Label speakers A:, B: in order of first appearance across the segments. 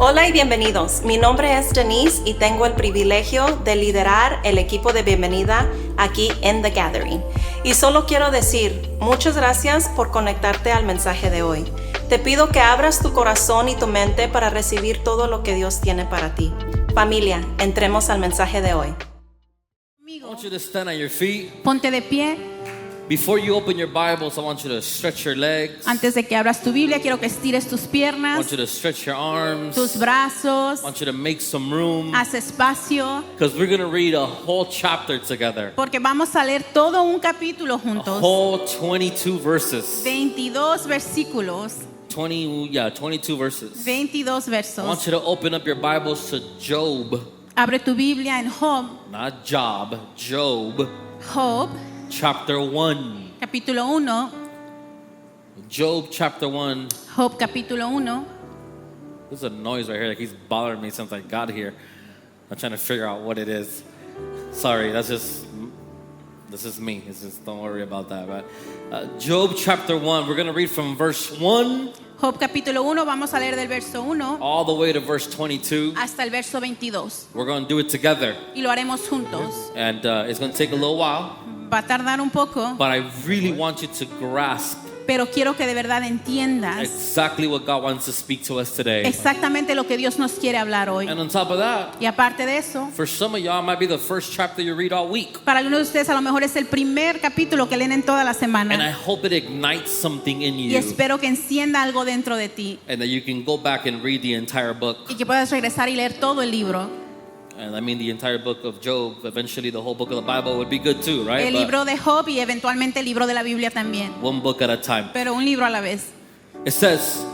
A: Hola y bienvenidos. Mi nombre es Denise y tengo el privilegio de liderar el equipo de bienvenida aquí en The Gathering. Y solo quiero decir muchas gracias por conectarte al mensaje de hoy. Te pido que abras tu corazón y tu mente para recibir todo lo que Dios tiene para ti. Familia, entremos al mensaje de hoy.
B: I want you to stand on your feet.
C: Ponte de pie.
B: Before you open your Bibles, I want you to stretch your legs.
C: Antes de que abras tu Biblia, quiero que estires tus
B: I
C: piernas,
B: want you to stretch your arms.
C: tus brazos,
B: I want you to make some room.
C: haz espacio,
B: Because we're going to read a whole chapter together.
C: porque vamos a leer todo un capítulo
B: A
C: juntos.
B: whole 22 verses.
C: 22 versículos,
B: 22 verses.
C: 22
B: I want
C: versos.
B: you to open up your Bibles to Job.
C: Abre tu Biblia en Job,
B: Not Job, Job,
C: Job,
B: chapter 1.
C: capítulo 1,
B: Job chapter 1.
C: Job capítulo 1.
B: There's a noise right here that keeps bothering me since I got here. I'm trying to figure out what it is. Sorry, this is me. Don't worry about that. But Job chapter 1, we're going to read from verse 1
C: Job capítulo 1, vamos a leer del verso 1
B: all the way to verse 22.
C: hasta el verso 22.
B: We're going to do it together.
C: Y lo haremos juntos.
B: And it's going to take a little while,
C: Va a tardar un poco,
B: but I really want you to grasp
C: pero quiero que de verdad entiendas
B: exactly what God wants to speak to us today.
C: exactamente lo que Dios nos quiere hablar hoy.
B: And on top of that,
C: Y aparte de eso,
B: for some of y'all, it might be the first chapter you read all week.
C: para algunos de ustedes a lo mejor es el primer capítulo que leen en toda la
B: And I
C: semana.
B: hope it ignites something in
C: Y
B: you.
C: espero que encienda algo dentro de ti
B: And that you can go back and read the entire book.
C: y que puedas regresar y leer todo el libro.
B: And I mean the entire book of Job. Eventually the whole book of the Bible would be good too, right?
C: El
B: But
C: libro de Job y eventualmente el libro de la Biblia también.
B: one book at a time.
C: Pero un libro a la vez.
B: It says,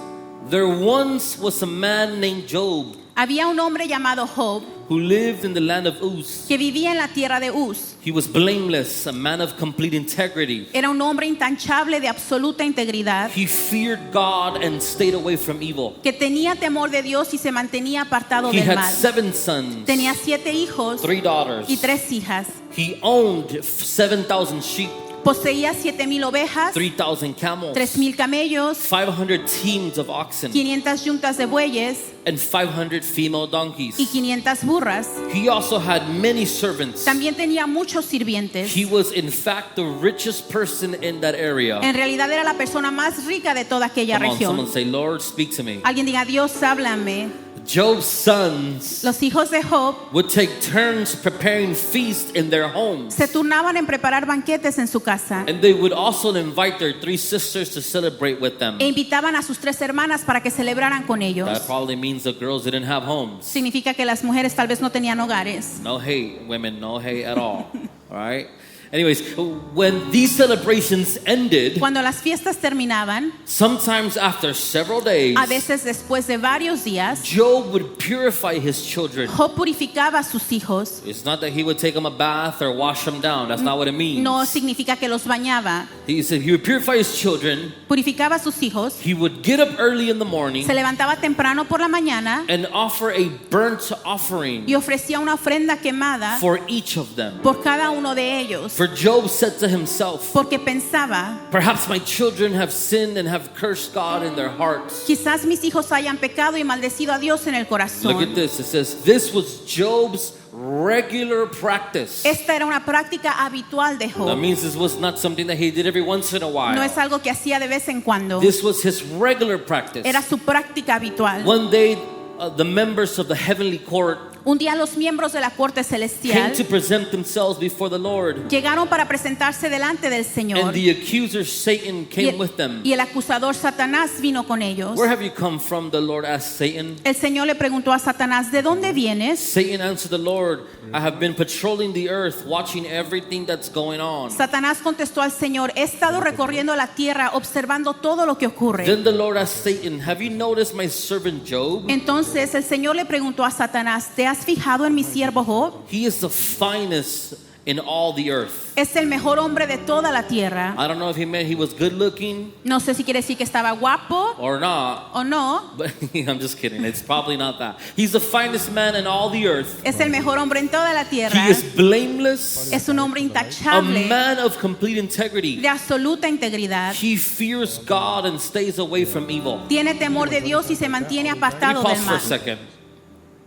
B: there once was a man named Job
C: Había un hombre llamado Job
B: who lived in the land of Uz.
C: que vivía en la tierra de Uz.
B: He was blameless, a man of complete integrity.
C: Era un hombre intachable de absoluta integridad,
B: He feared God and stayed away from evil.
C: que tenía temor de Dios y se mantenía apartado
B: He
C: del
B: had
C: mal.
B: 7 sons,
C: Tenía 7 hijos
B: 3 daughters.
C: y 3 hijas.
B: He owned 7,000 sheep,
C: Poseía 7,000 ovejas,
B: 3,000 camels,
C: 3,000 camellos,
B: 500 teams of oxen,
C: 500 yuntas de bueyes
B: and 500 female
C: y
B: donkeys.
C: 500 burras.
B: He also had many servants.
C: También tenía muchos sirvientes.
B: He was in fact the richest person in that area.
C: En realidad era la persona más rica de toda aquella
B: Come on, someone
C: región.
B: say, Lord, speak to me.
C: Alguien diga, Dios, háblame.
B: Job's sons
C: Los hijos de Job
B: would take turns preparing feasts in their homes.
C: se turnaban en preparar banquetes en su casa
B: And they would also invite their 3 sisters to celebrate with them.
C: e invitaban a sus 3 hermanas para que celebraran con ellos.
B: That probably means the girls didn't have homes.
C: Significa que las mujeres tal vez no tenían hogares.
B: No hate, women, no hate at all. All right? Anyways, when these celebrations ended,
C: Cuando las fiestas terminaban,
B: sometimes after several days,
C: a veces después de varios días,
B: Job would purify his children.
C: Job purificaba a sus hijos.
B: It's not that he would take them a bath or wash them down. That's not what it means.
C: No significa que los bañaba.
B: He said he would purify his children.
C: Purificaba a sus hijos.
B: He would get up early in the morning
C: Se levantaba temprano por la mañana
B: and offer a burnt offering
C: y ofrecía una ofrenda quemada
B: for each of them.
C: por cada uno de ellos.
B: For Job said to himself,
C: Porque pensaba,
B: perhaps my children have sinned and have cursed God in their hearts.
C: quizás mis hijos hayan pecado y maldecido a Dios en el
B: Look at
C: corazón.
B: this. It says, this was Job's regular practice.
C: Esta era una práctica habitual de
B: That
C: Job.
B: means this was not something that he did every once in a while.
C: No es algo que hacía de vez en cuando.
B: This was his regular practice.
C: Era su práctica habitual.
B: One day, the members of the heavenly court
C: Un día los miembros de la corte
B: came
C: celestial
B: to present themselves before the Lord.
C: llegaron para presentarse delante del Señor.
B: And the accuser Satan
C: Y
B: came with them.
C: y el acusador Satanás vino con ellos.
B: Where have you come from? The Lord asked Satan.
C: El Señor le preguntó a Satanás, ¿de dónde vienes?
B: Satan answered the Lord, I have been patrolling the earth, watching everything that's going on.
C: Satanás contestó al Señor, he estado recorriendo la tierra observando todo lo que ocurre.
B: Then the Lord asked Satan, have you noticed my servant Job?
C: Entonces el Señor le preguntó a Satanás, ¿te has fijado en mi siervo Job?
B: He is the finest in all the earth.
C: Es el mejor hombre de toda la tierra.
B: I don't know if he meant he was good looking
C: No sé si quiere decir que estaba guapo
B: or not,
C: o no.
B: but I'm just kidding. It's probably not that. He's the finest man in all the earth.
C: Es el mejor hombre en toda la tierra.
B: He is blameless,
C: Es un hombre
B: a
C: intachable,
B: man of complete integrity.
C: de absoluta integridad.
B: He fears God and stays away from evil.
C: Tiene temor de Dios y se mantiene
B: Let me
C: apartado
B: pause
C: del
B: for a
C: mal.
B: second.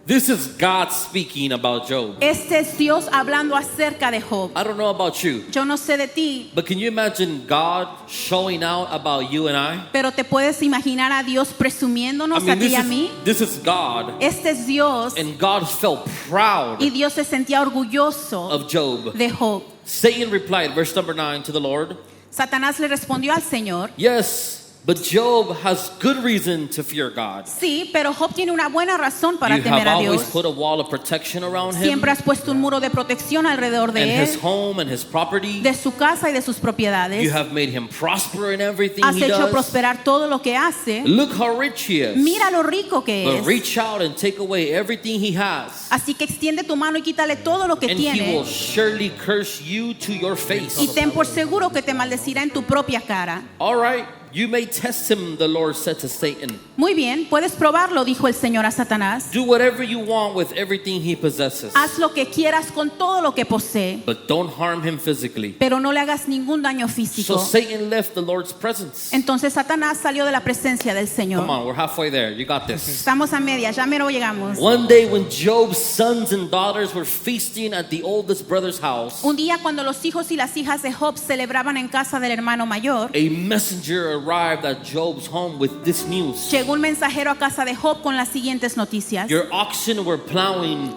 B: This is God speaking about Job.
C: Este es Dios hablando acerca de Job.
B: I don't know about you,
C: Yo no sé de ti,
B: but can you imagine God showing out about you and I?
C: pero te puedes imaginar a Dios presumiéndonos a ti y a mí.
B: this is God,
C: Este es Dios
B: and God felt proud
C: y Dios se sentía orgulloso
B: of Job.
C: de Job.
B: Satan replied, verse number 9, to the Lord,
C: Satanás le respondió al Señor:
B: yes, but Job has good reason to fear God.
C: sí, pero Job tiene una buena razón para
B: You
C: temer
B: have
C: a
B: always
C: Dios.
B: put a wall of protection around him
C: Siempre has puesto un muro de protección alrededor
B: and
C: de
B: his
C: él,
B: home and his property.
C: de su casa y de sus
B: You
C: propiedades.
B: have made him prosper in everything
C: Has
B: he
C: hecho
B: does.
C: prosperar todo lo que hace.
B: Look how rich he is.
C: Mira lo rico que
B: But
C: es.
B: reach out and take away everything he has,
C: Así que extiende tu mano y quítale todo lo que
B: and he
C: tiene.
B: will surely curse you to your face.
C: Y ten por seguro que te maldecirá en tu propia cara.
B: All right, you may test him, the Lord said to Satan.
C: Muy bien, puedes probarlo, dijo el Señor a Satanás.
B: Do whatever you want with everything he possesses,
C: Haz lo que quieras con todo lo que posee,
B: but don't harm him physically.
C: pero no le hagas ningún daño
B: So
C: físico.
B: Satan left the Lord's presence.
C: Entonces Satanás salió de la presencia del
B: Come
C: Señor.
B: on, we're halfway there. You got this.
C: Estamos a media, ya mero llegamos.
B: One day when Job's sons and daughters were feasting at the oldest brother's house,
C: Un día cuando los hijos y las hijas de Job celebraban en casa del hermano mayor,
B: a messenger arrived at Job's home with this news.
C: llegó un mensajero a casa de Job con las siguientes noticias.
B: Your oxen were plowing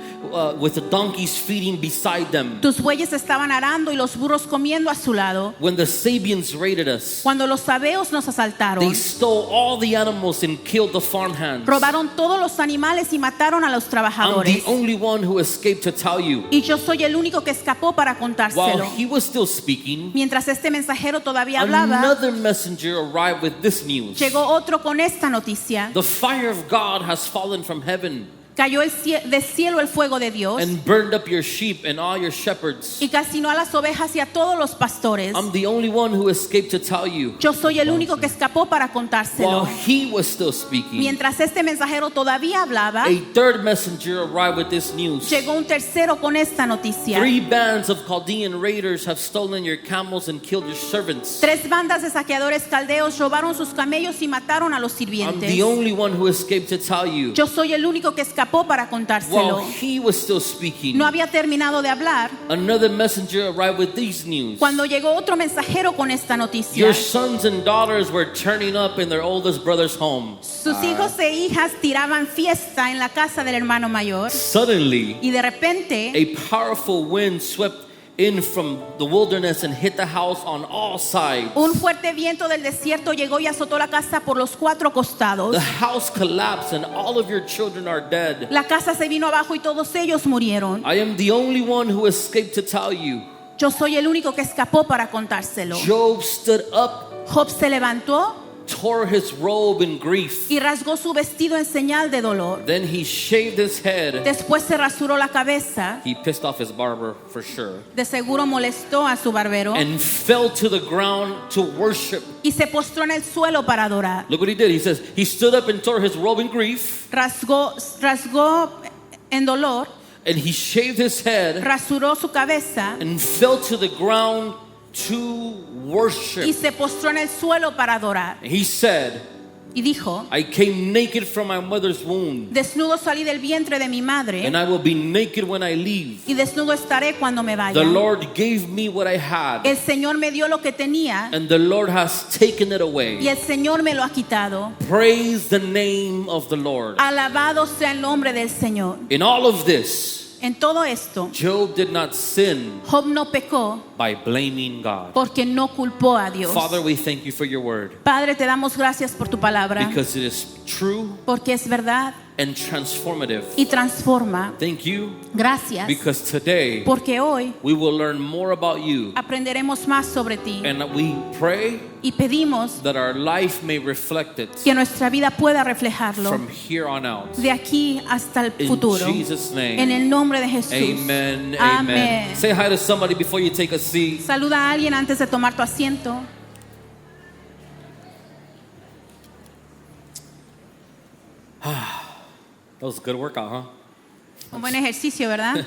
B: with the donkeys feeding beside them.
C: Tus bueyes estaban arando y los burros comiendo a su lado.
B: When the Sabians raided us,
C: Cuando los sabeos nos asaltaron,
B: they stole all the animals and killed the farmhands.
C: robaron todos los animales y mataron a los
B: I'm
C: trabajadores.
B: the only one who escaped to tell you.
C: Y yo soy el único que escapó para
B: While
C: contárselo.
B: he was still speaking,
C: Mientras este mensajero todavía hablaba,
B: another messenger arrived with this news.
C: llegó otro con esta noticia.
B: The fire of God has fallen from heaven
C: Cayó del cielo el fuego de Dios
B: and burned up your sheep and all your shepherds.
C: y calcinó a las ovejas y a todos los pastores.
B: I'm the only one who escaped to tell you.
C: Yo soy el único que escapó para
B: While
C: contárselo.
B: he was still speaking,
C: Mientras este mensajero todavía hablaba,
B: a third messenger arrived with this news.
C: llegó un tercero con esta noticia.
B: 3 bands of Chaldean raiders have stolen your camels and killed your servants.
C: 3 bandas de saqueadores caldeos robaron sus camellos y mataron a los
B: I'm
C: sirvientes.
B: the only one who escaped to tell you.
C: Yo soy el único que escapó para
B: While
C: contárselo.
B: he was still speaking,
C: No había terminado de hablar
B: another messenger arrived with these news.
C: cuando llegó otro mensajero con esta noticia.
B: Your sons and daughters were turning up in their oldest brother's home.
C: Sus hijos e hijas tiraban fiesta en la casa del hermano mayor
B: Suddenly,
C: y de repente
B: a powerful wind swept in from the wilderness and hit the house on all sides.
C: un fuerte viento del desierto llegó y azotó la casa por los 4 costados.
B: The house collapsed and all of your children are dead.
C: La casa se vino abajo y todos ellos murieron.
B: I am the only one who escaped to tell you.
C: Yo soy el único que escapó para contárselo.
B: Job stood up,
C: Job se levantó
B: tore his robe in grief.
C: y rasgó su vestido en señal de dolor.
B: Then he shaved his head.
C: Después se rasuró la cabeza.
B: He pissed off his barber for sure.
C: De seguro molestó a su barbero
B: And fell to the ground to worship.
C: y se postró en el suelo para adorar.
B: Look what he did. He says, he stood up and tore his robe in grief.
C: Rasgó en dolor,
B: And he shaved his head
C: rasuró su cabeza
B: and fell to the ground to
C: y
B: worship.
C: se postró en el suelo para adorar.
B: He said,
C: Y dijo:
B: I came naked from my mother's womb,
C: desnudo salí del vientre de mi madre
B: and I will be naked when I leave.
C: y desnudo estaré cuando me vaya.
B: The Lord gave me what I had,
C: El Señor me dio lo que tenía
B: and the Lord has taken it
C: y
B: away.
C: el Señor me lo ha quitado.
B: Praise the name of the Lord.
C: Alabado sea el nombre del Señor.
B: In all of this,
C: En todo esto,
B: Job did not sin
C: Job no pecó
B: by blaming God.
C: porque no culpó a Dios.
B: Father, we thank you for your word,
C: Padre, te damos gracias por tu palabra,
B: because it is true
C: porque es verdad
B: and transformative.
C: y transforma.
B: Thank you,
C: Gracias,
B: because today
C: porque hoy
B: we will learn more about you,
C: aprenderemos más sobre ti
B: and we pray
C: y pedimos
B: that our life may reflect it
C: que nuestra vida pueda reflejarlo
B: from here on out.
C: de aquí hasta el
B: In
C: futuro.
B: Jesus' name.
C: En el nombre de Jesús.
B: Amen.
C: Amén.
B: Say hi to somebody before you take a seat.
C: Saluda a alguien antes de tomar tu asiento.
B: That was a good workout, huh?
C: Un buen ejercicio, ¿verdad?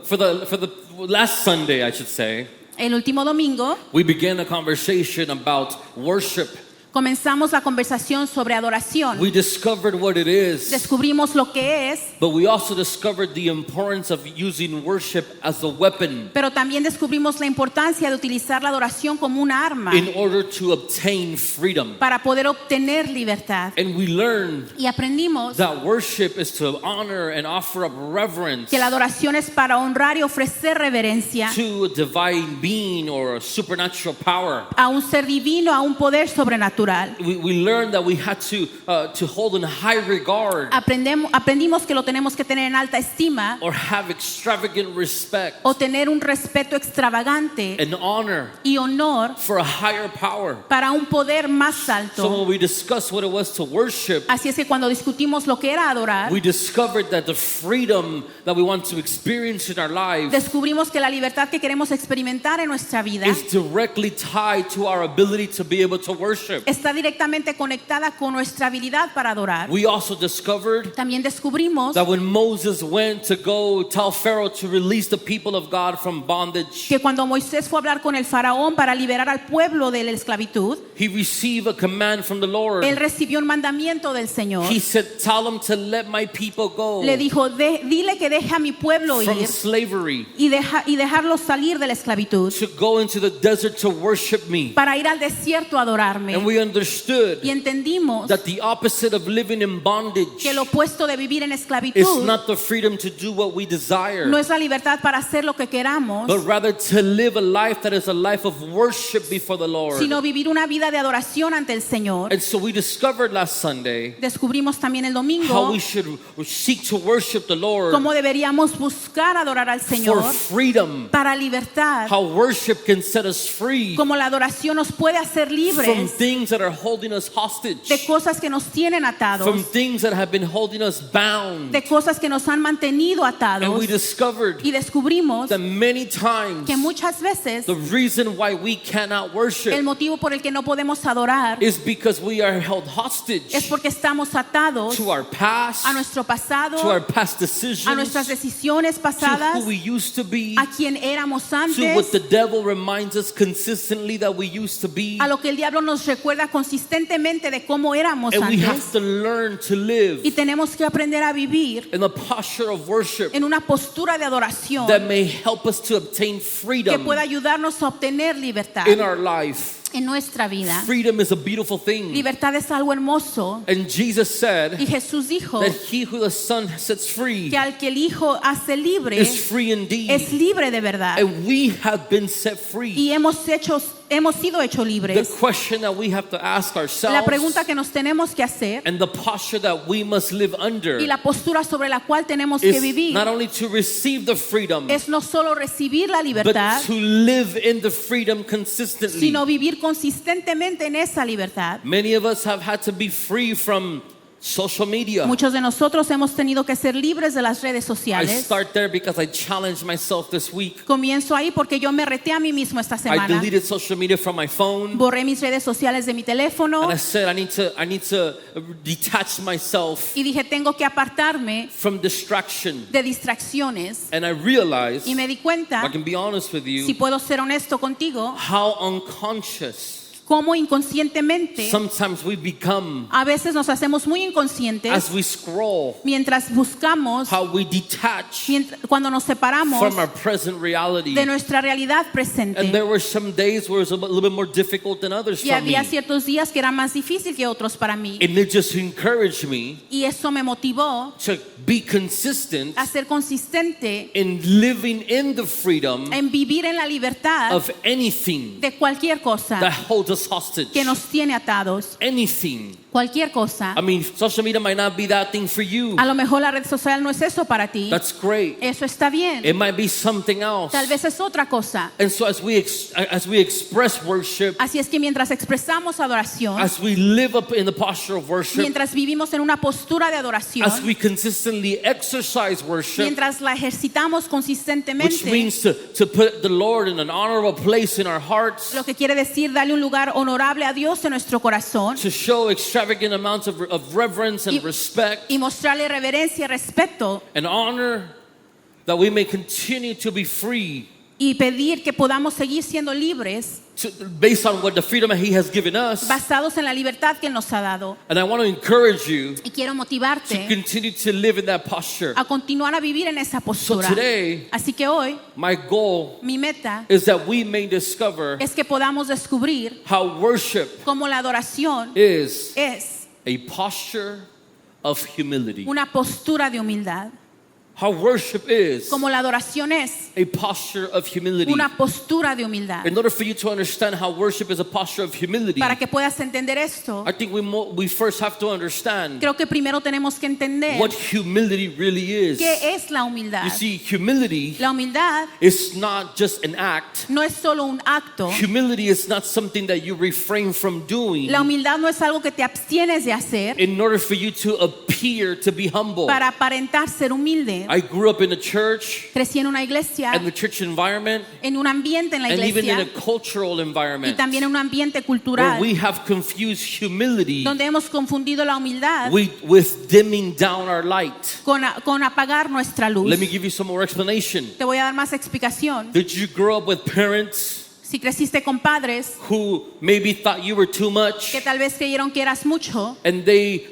B: For the last Sunday, I should say,
C: El último domingo
B: we began a conversation about worship.
C: comenzamos la conversación sobre adoración.
B: We discovered what it is,
C: Descubrimos lo que es,
B: but we also discovered the importance of using worship as a weapon
C: pero también descubrimos la importancia de utilizar la adoración como una arma
B: in order to obtain freedom.
C: para poder obtener libertad.
B: And we learned
C: Y aprendimos
B: that worship is to honor and offer up reverence
C: que la adoración es para honrar y ofrecer reverencia
B: to a divine being or a supernatural power.
C: a un ser divino, a un poder sobrenatural.
B: We learned that we had to hold in high regard
C: Aprendimos que lo tenemos que tener en alta estima
B: or have extravagant respect
C: o tener un respeto extravagante
B: and honor
C: y honor
B: for a higher power.
C: para un poder más
B: So
C: alto.
B: when we discussed what it was to worship,
C: Así es que cuando discutimos lo que era adorar,
B: we discovered that the freedom that we want to experience in our life
C: descubrimos que la libertad que queremos experimentar en nuestra vida
B: is directly tied to our ability to be able to worship.
C: está directamente conectada con nuestra habilidad para adorar.
B: We also discovered
C: También descubrimos
B: that when Moses went to go tell Pharaoh to release the people of God from bondage,
C: que cuando Moisés fue a hablar con el faraón para liberar al pueblo de la esclavitud,
B: he received a command from the Lord.
C: él recibió un mandamiento del Señor.
B: He said, tell them to let my people go
C: Le dijo, dile que deje a mi pueblo
B: from
C: ir
B: slavery,
C: y dejarlos salir de la esclavitud
B: to go into the desert to worship me.
C: para ir al desierto a adorarme.
B: And we understood
C: Y entendimos
B: that the opposite of living in bondage
C: que lo opuesto de vivir en
B: is
C: esclavitud
B: not the freedom to do what we desire,
C: no es la libertad para hacer lo que queramos,
B: but rather to live a life that is a life of worship before the Lord.
C: sino vivir una vida de adoración ante el Señor.
B: And so we discovered last Sunday
C: Descubrimos también el
B: how
C: domingo
B: we should seek to worship the Lord
C: cómo deberíamos buscar adorar al
B: for
C: Señor
B: freedom,
C: para libertad,
B: how worship can set us free
C: cómo la adoración nos puede hacer
B: from
C: libres
B: things that are holding us hostage,
C: de cosas que nos tienen
B: from
C: atados,
B: things that have been holding us bound.
C: de cosas que nos han mantenido
B: And
C: atados.
B: we discovered
C: Y descubrimos
B: that many times
C: que muchas veces
B: the reason why we cannot
C: el
B: worship
C: motivo por el que no podemos adorar
B: is because we are held
C: es
B: hostage
C: porque estamos atados
B: to our past,
C: a nuestro pasado,
B: to our past
C: a
B: decisions,
C: nuestras decisiones
B: to
C: pasadas,
B: who we used to be,
C: a quien éramos
B: to what
C: antes,
B: the devil reminds us consistently that we used to be.
C: a lo que el diablo nos recuerda consistentemente de cómo éramos
B: And we have
C: antes.
B: to learn to live
C: Y tenemos que aprender a vivir
B: in the posture of worship
C: en una postura de adoración
B: that may help us to obtain
C: que
B: freedom
C: pueda ayudarnos a obtener libertad
B: in our life.
C: en nuestra vida.
B: Freedom is a beautiful thing.
C: Libertad es algo hermoso.
B: And Jesus said
C: Y Jesús dijo
B: that he who the Son sets free
C: que al que el Hijo hace libre
B: is free indeed.
C: es libre de verdad.
B: And we have been set free.
C: Y hemos sido hechos
B: The
C: libres.
B: question that we have to ask
C: La
B: ourselves
C: pregunta que nos tenemos que hacer
B: and the posture that we must live under
C: y la postura sobre la cual tenemos que
B: is
C: vivir
B: not only to receive the freedom,
C: es no solo recibir la
B: but
C: libertad,
B: to live in the freedom consistently.
C: sino vivir consistentemente en esa libertad.
B: Many of us have had to be free from social media.
C: Muchos de nosotros hemos tenido que ser libres de las redes
B: I
C: sociales.
B: start there because I challenged myself this week.
C: Comienzo ahí porque yo me reté a mí mismo esta
B: I
C: semana.
B: deleted social media from my phone.
C: Borré mis redes sociales de mi teléfono
B: And I said I need to detach myself
C: y dije tengo que apartarme
B: from distraction.
C: de distracciones.
B: And I realized,
C: Y me di
B: if
C: cuenta,
B: I can be honest with
C: si
B: you,
C: puedo ser honesto contigo,
B: how unconscious
C: cómo inconscientemente
B: sometimes we become
C: a veces nos hacemos muy
B: as
C: inconscientes
B: we scroll,
C: mientras buscamos,
B: how we detach
C: cuando nos separamos
B: from our present reality.
C: de nuestra realidad
B: And
C: presente.
B: there were some days where it was a little bit more difficult than others
C: Y
B: for me.
C: había ciertos días que era más difícil que otros para mí.
B: And it just encouraged me
C: Y eso me motivó
B: to be consistent
C: a ser consistente
B: in living in the freedom
C: en vivir en la libertad
B: of anything
C: de cualquier
B: that
C: cosa
B: holds us hostage.
C: que nos tiene atados.
B: Anything
C: cualquier cosa.
B: I mean, social media might not be that thing for you.
C: A lo mejor la red social no es eso para ti.
B: That's great.
C: Eso está bien.
B: It might be something else.
C: Tal vez es otra cosa.
B: And so as we express worship,
C: Así es que mientras expresamos adoración,
B: as we live up in the posture of worship,
C: mientras vivimos en una postura de adoración,
B: as we consistently exercise worship,
C: mientras la ejercitamos
B: which
C: consistentemente,
B: means to put the Lord in an honorable place in our hearts,
C: lo que quiere decir darle un lugar honorable a Dios en nuestro corazón
B: to show extravagant amounts of reverence and respect
C: y mostrarle reverencia y respeto
B: and honor, that we may continue to be free
C: y pedir que podamos seguir siendo libres
B: based on what the freedom He has given us.
C: basados en la libertad que Él nos ha dado.
B: And I want to encourage you
C: Y quiero
B: to
C: motivarte
B: continue to live in that posture.
C: a continuar a vivir en esa
B: So
C: postura.
B: today,
C: Así que hoy
B: my goal
C: mi meta
B: is that we may discover
C: es que podamos descubrir
B: how worship
C: cómo la adoración
B: is
C: es
B: a posture of humility.
C: una postura de humildad,
B: How worship is
C: como la adoración es
B: a posture of humility.
C: una postura de humildad.
B: In order for you to understand how worship is a posture of humility,
C: Para que puedas entender esto,
B: I think we first have to understand
C: creo que primero tenemos que entender
B: what humility really is.
C: qué es la humildad.
B: You see, humility
C: La humildad
B: is not just an act.
C: no es solo un acto.
B: Humility is not something that you refrain from doing
C: La humildad no es algo que te abstienes de hacer
B: in order for you to appear to be humble.
C: para aparentar ser humilde.
B: I grew up in a church
C: Crecí en una iglesia,
B: and the church environment,
C: en un ambiente en la
B: and even in a
C: iglesia
B: cultural
C: y
B: environment
C: también en un ambiente
B: where
C: cultural
B: we have confused humility
C: donde hemos confundido la humildad
B: with dimming down our light.
C: con apagar nuestra luz.
B: Let me give you some more explanation.
C: Te voy a dar más explicación.
B: Did you grow up with parents
C: Si creciste con padres
B: who maybe thought you were too much
C: que tal vez creyeron que eras mucho,
B: and they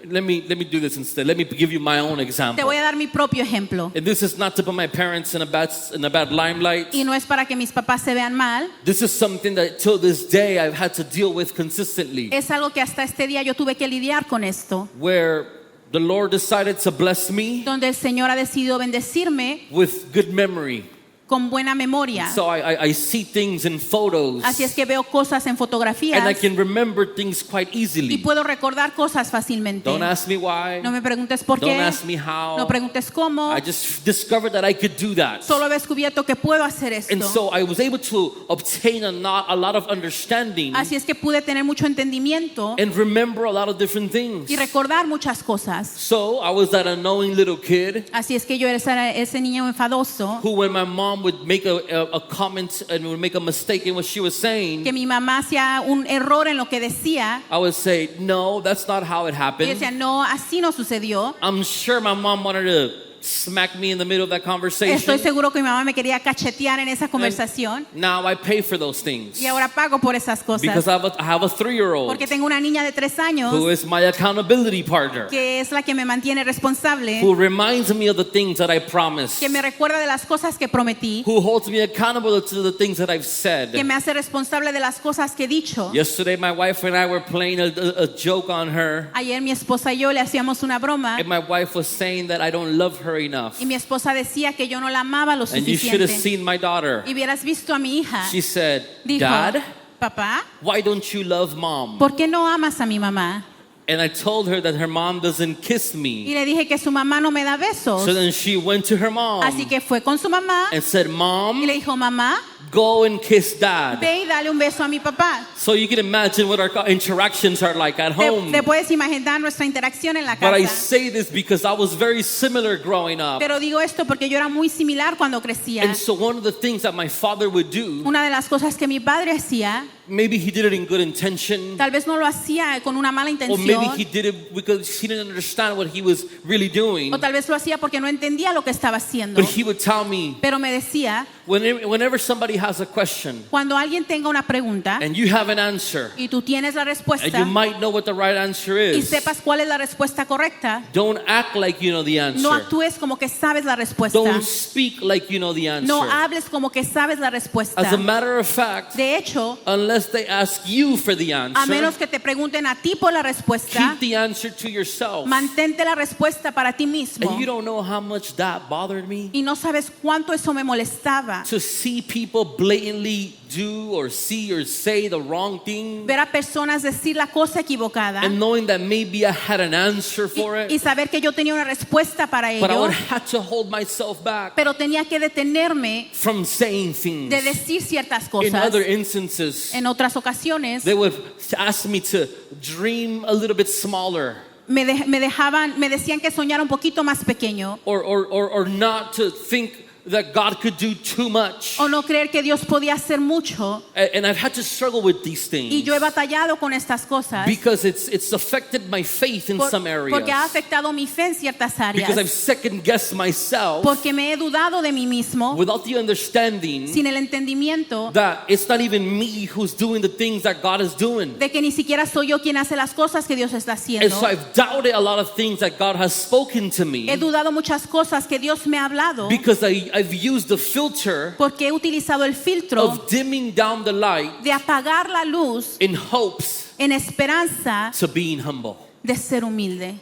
B: let me do this instead. Let me give you my own
C: te
B: example.
C: voy a dar mi propio ejemplo.
B: And this is not to put my parents in a bad limelight.
C: Y no es para que mis papás se vean mal,
B: This is something that till this day I've had to deal with consistently,
C: es algo que hasta este día yo tuve que lidiar con esto,
B: where the Lord decided to bless me
C: donde el Señor ha decidido bendecirme
B: with good memory.
C: con buena memoria.
B: So I see things in photos
C: Así es que veo cosas en
B: and I
C: fotografías
B: can remember things quite
C: y
B: easily.
C: puedo recordar cosas fácilmente.
B: Don't ask me why.
C: No me preguntes por
B: Don't
C: qué,
B: ask me how.
C: no preguntes cómo,
B: I just discovered that I could do that.
C: solo he descubierto que puedo hacer
B: And
C: esto.
B: so I was able to obtain a lot of understanding
C: Así es que pude tener mucho entendimiento
B: and remember a lot of different things.
C: y recordar muchas cosas.
B: So I was that annoying little kid
C: Así es que yo era ese niño enfadoso
B: who, when my mom would make a comment and would make a mistake in what she was saying,
C: que mi mamá hacía un error en lo que decía
B: I would say, no, that's not how it
C: y yo
B: happened.
C: decía, no, así no sucedió.
B: I'm sure my mom wanted to smack me in the middle of that conversation.
C: Estoy seguro que mi mamá me quería cachetear en esa conversación
B: Now I pay for those things
C: y ahora pago por esas
B: because
C: cosas
B: I have a 3-year-old
C: porque tengo una niña de 3 años
B: who is my accountability partner,
C: que es la que me mantiene responsable,
B: who reminds me of the things that I promised,
C: que me recuerda de las cosas que prometí,
B: who holds me accountable to the things that I've said.
C: que me hace responsable de las cosas que he dicho.
B: Yesterday, my wife and I were playing a joke on her,
C: Ayer mi esposa y yo le hacíamos una broma
B: and my wife was saying that I don't love her enough.
C: y mi esposa decía que yo no la amaba lo
B: And you should have
C: suficiente.
B: seen my daughter.
C: Y hubieras visto a mi hija.
B: She said,
C: Dijo,
B: Dad,
C: papá,
B: why don't you love mom?
C: ¿por qué no amas a mi mamá?
B: And I told her that her mom doesn't kiss
C: Y
B: me.
C: le dije que su mamá no me da besos.
B: So then she went to her mom
C: Así que fue con su mamá
B: and said,
C: y
B: Mom,
C: le dijo, mamá,
B: go and kiss dad.
C: ve y dale un beso a mi papá.
B: So you can imagine what our interactions are like at home.
C: Te puedes imaginar nuestra interacción en la
B: But I
C: casa.
B: say this because I was very similar growing up.
C: Pero digo esto porque yo era muy similar cuando crecía.
B: And so one of the things that my father would do,
C: Una de las cosas que mi padre hacía,
B: maybe he did it in good intention,
C: tal vez no lo hacía con una mala
B: or maybe
C: intención,
B: he did it because he didn't understand what he was really doing.
C: o tal vez lo hacía porque no entendía lo que estaba haciendo.
B: But he would tell me,
C: Pero me decía,
B: whenever somebody has a question
C: cuando alguien tenga una pregunta
B: and you have an answer
C: y tú tienes la
B: and you
C: respuesta
B: might know what the right answer
C: y
B: is,
C: sepas cuál es la respuesta correcta,
B: don't act like you know the
C: no
B: answer.
C: actúes como que sabes la respuesta.
B: Don't speak like you know the
C: No
B: answer.
C: hables como que sabes la respuesta.
B: As a matter of fact,
C: De hecho,
B: unless unless they ask you for the
C: A
B: answer,
C: menos que te pregunten a ti por la respuesta,
B: keep the answer to yourself.
C: mantente la respuesta para ti mismo.
B: And you don't know how much that bothered me.
C: Y no sabes cuánto eso me molestaba.
B: To see people blatantly do or see or say the wrong thing,
C: Ver a personas decir la cosa equivocada
B: and knowing that maybe I had an answer for
C: y
B: it,
C: saber que yo tenía una respuesta para
B: but I
C: ello,
B: would have to hold myself back
C: pero tenía que detenerme
B: from saying things.
C: de decir ciertas
B: In
C: cosas.
B: other instances,
C: En otras ocasiones
B: they would ask me to dream a little bit smaller,
C: me decían que soñara un poquito más pequeño
B: or not to think that God could do too much.
C: o no creer que Dios podía hacer mucho.
B: And I've had to struggle with these
C: Y yo he
B: things
C: batallado con estas cosas
B: because it's affected my faith in some
C: porque ha
B: areas.
C: afectado mi fe en ciertas
B: Because I've
C: áreas.
B: second guessed myself
C: Porque me he dudado de mí mismo
B: without the understanding
C: sin el entendimiento
B: that it's not even me who's doing the things that God is doing.
C: de que ni siquiera soy yo quien hace las cosas que Dios está
B: And
C: haciendo.
B: so I've doubted a lot of things that God has spoken to me
C: He dudado muchas cosas que Dios me ha hablado
B: because I've used the filter
C: porque he utilizado el filtro
B: of dimming down the light
C: de apagar la luz
B: in hopes
C: en esperanza
B: to being humble.
C: de ser humilde.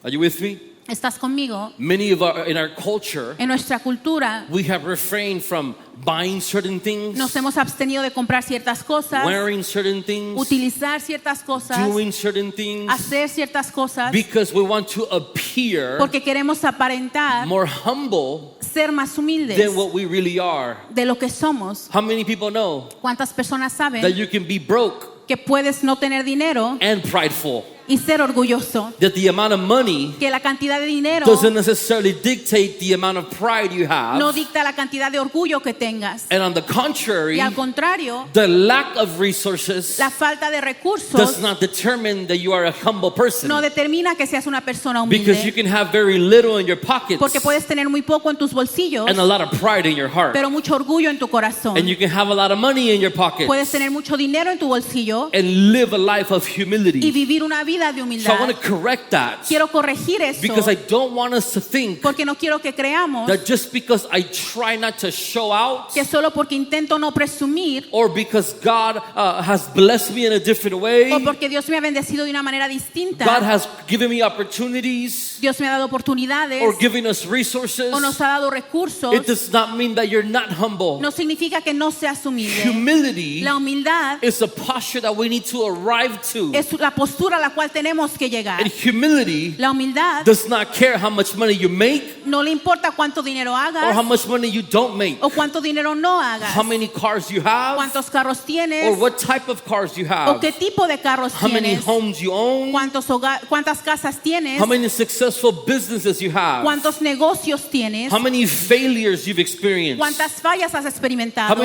B: Are you with me?
C: ¿Estás conmigo?
B: Many of in our culture,
C: En nuestra cultura
B: we have refrained from buying certain things,
C: nos hemos abstenido de comprar ciertas cosas,
B: wearing certain things,
C: utilizar ciertas cosas,
B: doing certain things,
C: hacer ciertas cosas,
B: because we want to appear
C: porque queremos aparentar
B: more humble
C: ser más humildes
B: than what we really are.
C: de lo que somos.
B: How many people know
C: ¿Cuántas personas
B: that
C: saben
B: you can be broke
C: que puedes no tener dinero
B: and prideful?
C: y ser orgulloso?
B: That the amount of money
C: Que la cantidad de dinero
B: doesn't necessarily dictate the amount of pride you have.
C: no dicta la cantidad de orgullo que tengas.
B: And on the contrary,
C: Y al contrario,
B: the lack of resources
C: la falta de
B: does
C: recursos
B: not determine that you are a humble person.
C: no determina que seas una persona
B: Because you
C: humilde.
B: can have very little in your pockets
C: Porque puedes tener muy poco en tus bolsillos,
B: and a lot of pride in your heart.
C: pero mucho orgullo en tu corazón.
B: And you can have a lot of money in your pockets
C: Puedes tener mucho dinero en tu bolsillo
B: and live a life of
C: y
B: humility.
C: vivir una vida de
B: So I
C: humildad.
B: want to correct that
C: Quiero corregir eso
B: because I don't want us to think
C: porque no quiero que creamos
B: that just because I try not to show out
C: que solo porque intento no presumir
B: or because God has blessed me in a different way,
C: o porque Dios me ha bendecido de una manera distinta,
B: God has given me opportunities
C: Dios me ha dado oportunidades
B: or given us resources,
C: o nos ha dado recursos,
B: it does not mean that you're not humble.
C: no significa que no seas humilde.
B: Humility
C: La humildad
B: is a posture that we need to arrive to.
C: es la postura a la cual tenemos que llegar.
B: And humility
C: La humildad
B: does not care how much money you make
C: no le importa cuánto dinero
B: or how
C: hagas
B: much money you don't make,
C: o cuánto dinero no hagas,
B: how many cars you have,
C: cuántos carros
B: or
C: tienes
B: what type of cars you
C: o
B: have,
C: qué tipo de carros
B: how many
C: tienes,
B: homes you own,
C: cuántas casas tienes,
B: how many successful businesses you have,
C: cuántos negocios tienes,
B: how many failures you've experienced,
C: cuántas fallas has
B: how
C: experimentado,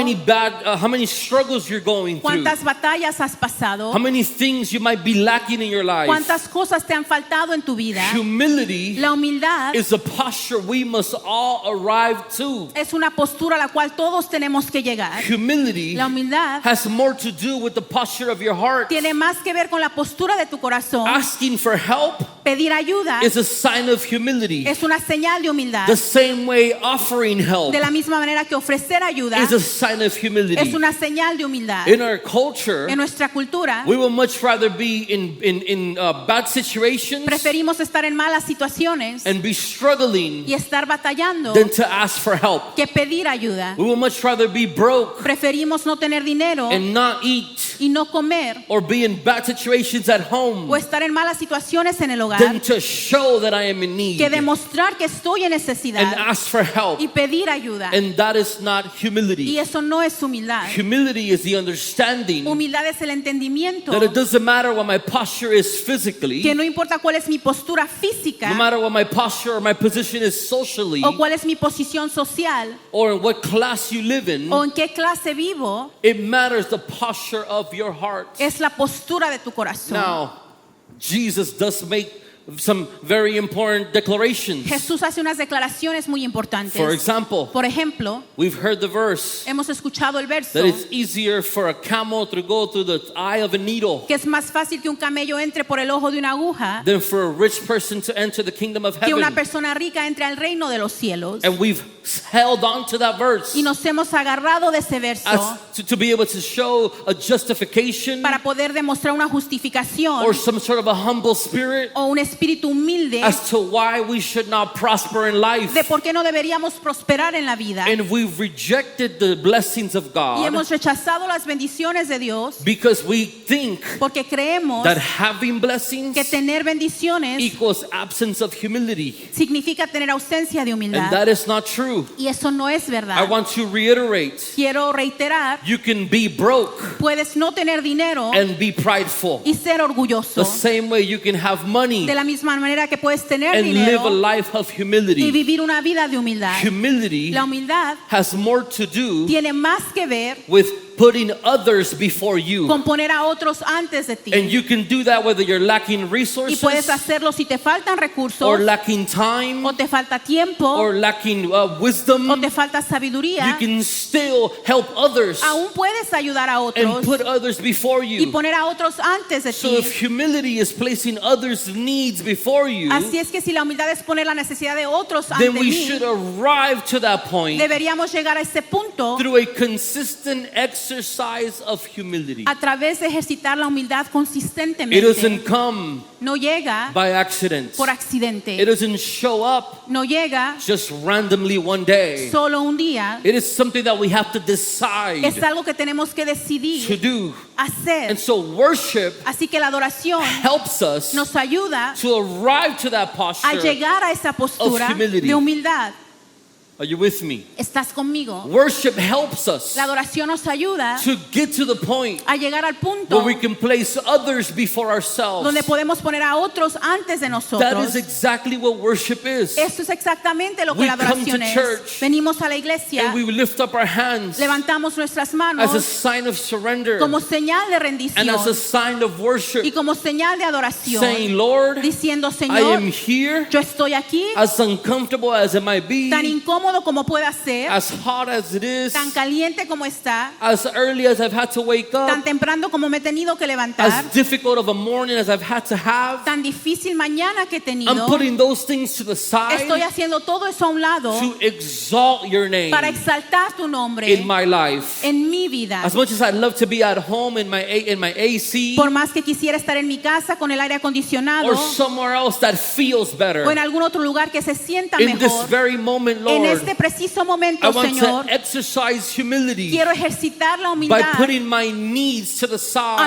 B: many struggles you're going through,
C: cuántas batallas has pasado,
B: how many things you might be lacking in your life.
C: cuántas cosas te han faltado en tu vida.
B: Humility
C: La humildad
B: is a posture we must all arrive to.
C: es una postura a la cual todos tenemos que llegar.
B: Humility
C: La humildad
B: has more to do with the posture of your heart.
C: tiene más que ver con la postura de tu corazón.
B: Asking for help
C: Pedir ayuda
B: is a sign of humility.
C: es una señal de humildad.
B: The same way offering help
C: De la misma manera que ofrecer ayuda
B: is a sign of
C: es
B: humility.
C: una señal de humildad.
B: In our culture,
C: En nuestra cultura
B: we would much rather be in bad situations
C: preferimos estar en malas situaciones
B: and be struggling
C: y estar batallando
B: than to ask for help.
C: que pedir ayuda.
B: We would much rather be broke
C: Preferimos no tener dinero
B: and not eat
C: y no comer
B: or be in bad situations at home
C: o estar en malas situaciones en el
B: than
C: hogar
B: to show that I am in need
C: que demostrar que estoy en
B: and
C: necesidad
B: ask for help.
C: y pedir ayuda.
B: And that is not
C: Y
B: humility.
C: eso no es humildad.
B: Humility is the understanding
C: Humildad es el entendimiento
B: that it doesn't matter what my posture is physically,
C: que no importa cuál es mi postura
B: no
C: física
B: matter what my posture or my position is socially,
C: o cuál es mi posición social
B: or in what class you live in,
C: o en qué clase vivo,
B: it matters the posture of your heart.
C: es la postura de tu corazón.
B: Now, Jesus does make some very important declarations.
C: Jesús hace unas declaraciones muy importantes.
B: For example,
C: Por ejemplo,
B: we've heard the verse
C: hemos escuchado el verso
B: that it's easier for a camel to go through the eye of a needle
C: que es más fácil que un camello entre por el ojo de una aguja
B: than for a rich person to enter the kingdom of
C: que una
B: heaven.
C: persona rica entre al reino de los cielos.
B: And we've held on to that verse
C: Y nos hemos agarrado de ese verso
B: to be able to show a justification
C: para poder demostrar una justificación
B: or some sort of a humble spirit
C: o un espíritu humilde
B: as to why we should not prosper in life.
C: de por qué no deberíamos prosperar en la vida.
B: And we've rejected the blessings of
C: Y
B: God
C: hemos rechazado las bendiciones de Dios
B: because we think
C: porque creemos
B: that having blessings
C: que tener bendiciones
B: equals absence of humility.
C: significa tener ausencia de
B: And
C: humildad.
B: that is not true.
C: Y eso no es
B: I
C: verdad.
B: want to reiterate,
C: Quiero reiterar,
B: you can be broke
C: puedes no tener dinero
B: and be prideful.
C: y ser orgulloso.
B: The same way you can have money
C: De la misma manera que puedes tener
B: and live a
C: dinero
B: life of
C: y
B: humility.
C: vivir una vida de humildad.
B: Humility
C: La humildad
B: has more to do
C: tiene más que ver
B: with putting others before you.
C: con poner a otros antes de ti.
B: And you can do that whether you're lacking
C: Y
B: resources
C: puedes hacerlo si te faltan recursos
B: or lacking time
C: o te falta tiempo
B: or lacking wisdom.
C: o te falta
B: You
C: sabiduría.
B: can still help others
C: Aún puedes ayudar a
B: and
C: otros
B: put others before
C: y
B: you.
C: poner a otros antes de
B: So
C: ti.
B: if humility is placing others' needs before you,
C: Así es que si la humildad es poner la necesidad de otros ante
B: then we
C: mí,
B: should arrive to that point
C: deberíamos llegar a ese punto
B: through a consistent exercise of humility.
C: a través de ejercitar la humildad
B: It
C: consistentemente.
B: doesn't come
C: No llega
B: by accident.
C: por
B: It
C: accidente.
B: doesn't show up
C: No llega
B: just randomly one day.
C: solo un día.
B: It is something that we have to
C: Es
B: decide
C: algo que tenemos que
B: to
C: decidir
B: do.
C: hacer.
B: And so worship
C: Así que la adoración
B: helps us
C: nos ayuda
B: to arrive to that
C: a
B: posture.
C: llegar a esa postura
B: humility.
C: de humildad.
B: Are you with me?
C: ¿Estás conmigo?
B: Worship helps us
C: La adoración nos ayuda
B: to get to the point
C: a llegar al punto
B: where we can place others before ourselves.
C: donde podemos poner a otros antes de
B: That
C: nosotros.
B: is exactly what worship is.
C: Esto es exactamente lo que
B: We
C: la
B: come to
C: adoración es.
B: church
C: Venimos a la iglesia,
B: And we lift up our hands
C: levantamos nuestras
B: as a
C: manos
B: sign of surrender
C: como señal de
B: and
C: rendición
B: as a sign of
C: y
B: worship,
C: como señal de adoración,
B: saying, Lord,
C: diciendo,
B: I am
C: Señor,
B: here,
C: yo estoy aquí,
B: as uncomfortable as it might be,
C: tan incómodo como pueda ser,
B: as hot as it is,
C: tan caliente como está,
B: as early as I've had to wake
C: tan
B: up,
C: temprano como me he tenido que levantar,
B: as difficult of a morning as I've had to have.
C: tan difícil mañana que he
B: I'm
C: tenido.
B: putting those things to the
C: Estoy
B: side
C: haciendo todo eso a un lado
B: to exalt your name
C: para exaltar tu nombre
B: in my life.
C: en mi vida.
B: As much as I'd love to be at home in my AC
C: Por más que quisiera estar en mi casa con el aire acondicionado
B: or somewhere else that feels
C: o
B: better,
C: en algún otro lugar que se sienta
B: in this
C: mejor,
B: very moment,
C: en
B: Lord,
C: este preciso
B: I
C: momento,
B: want
C: Señor,
B: to exercise humility
C: quiero ejercitar la
B: by
C: humildad
B: putting my needs to the
C: al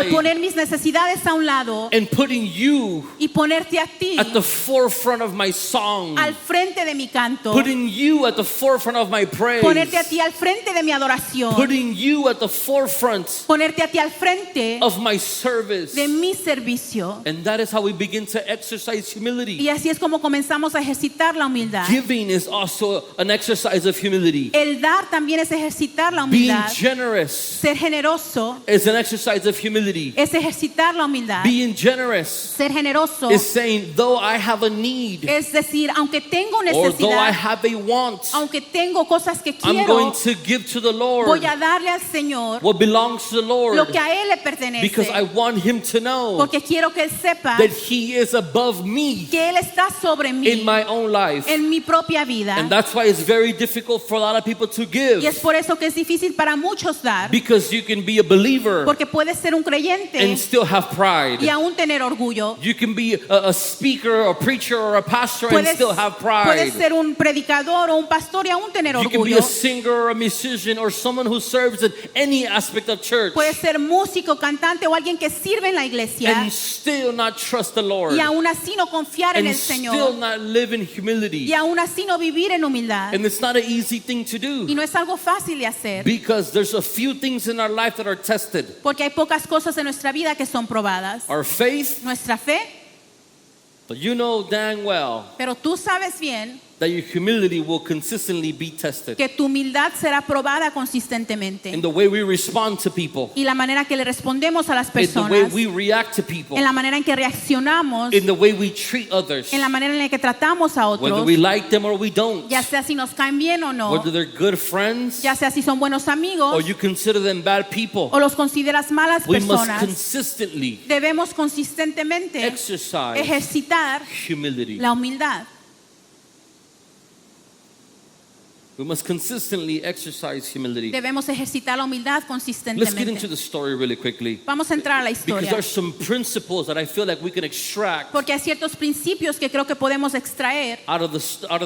B: side
C: poner mis necesidades a un lado
B: and putting you
C: y ponerte a ti
B: at the forefront of my song,
C: al frente de mi canto,
B: putting you at the forefront of my praise,
C: ponerte a ti al frente de mi adoración,
B: putting you at the forefront
C: ponerte a ti al frente
B: of my service.
C: de mi servicio.
B: And that is how we begin to exercise humility.
C: Y así es como comenzamos a ejercitar la humildad.
B: Giving is also an exercise of humility.
C: El dar también es ejercitar la
B: Being
C: humildad.
B: generous
C: Ser generoso
B: is an exercise of humility.
C: es ejercitar la humildad.
B: Being generous
C: Ser generoso
B: is saying, though I have a need,
C: es decir, aunque tengo
B: or though I
C: necesidad,
B: have a want,
C: aunque tengo cosas que
B: I'm going
C: quiero,
B: to give to the Lord
C: voy a darle al Señor
B: what belongs to the Lord,
C: lo que a Él le
B: because I
C: pertenece.
B: want Him to know
C: Porque quiero que Él sepa
B: that He is above me
C: que Él está sobre
B: in
C: mí,
B: my own life.
C: en mi propia vida.
B: And that's why it's very difficult for a lot of people to give,
C: Y es por eso que es difícil para muchos dar,
B: because you can be a believer
C: porque puedes ser un creyente
B: and still have pride.
C: y aún tener orgullo.
B: You can be a speaker or a preacher or a pastor and
C: Puedes,
B: still have pride.
C: puedes ser un predicador o un pastor y aún tener
B: You can be
C: orgullo.
B: a singer or a musician or someone who serves in any aspect of church
C: Puedes ser músico, cantante o alguien que sirve en la iglesia
B: and still not trust the Lord
C: y aún así no confiar en
B: and
C: el
B: still
C: Señor
B: not live in humility.
C: y aún así no vivir en humildad.
B: And it's not an easy thing to
C: Y
B: do,
C: no es algo fácil de hacer
B: because there's a few things in our life that are tested.
C: porque hay pocas cosas en nuestra vida que son probadas.
B: Our faith,
C: Nuestra fe,
B: but you know dang well
C: pero tú sabes bien
B: that your humility will consistently be tested.
C: que tu humildad será probada consistentemente.
B: In the way we respond to people,
C: Y la manera que le respondemos a las
B: in the way
C: personas,
B: we react to people,
C: en la manera en que reaccionamos,
B: in the way we treat others,
C: en la manera en la que tratamos a
B: whether
C: otros,
B: we like them or we don't,
C: ya sea si nos caen bien o no,
B: whether they're good friends
C: ya sea si son buenos amigos
B: or you consider them bad people.
C: o los consideras malas
B: We must
C: personas.
B: consistently
C: Debemos consistentemente
B: exercise
C: ejercitar
B: humility.
C: la humildad.
B: We must consistently exercise humility.
C: Debemos ejercitar la humildad
B: Let's get into
C: consistentemente.
B: the story really quickly.
C: Vamos a entrar a la
B: Because
C: historia.
B: there's some principles that I feel like we can extract
C: Porque hay ciertos principios que creo que podemos extraer
B: out of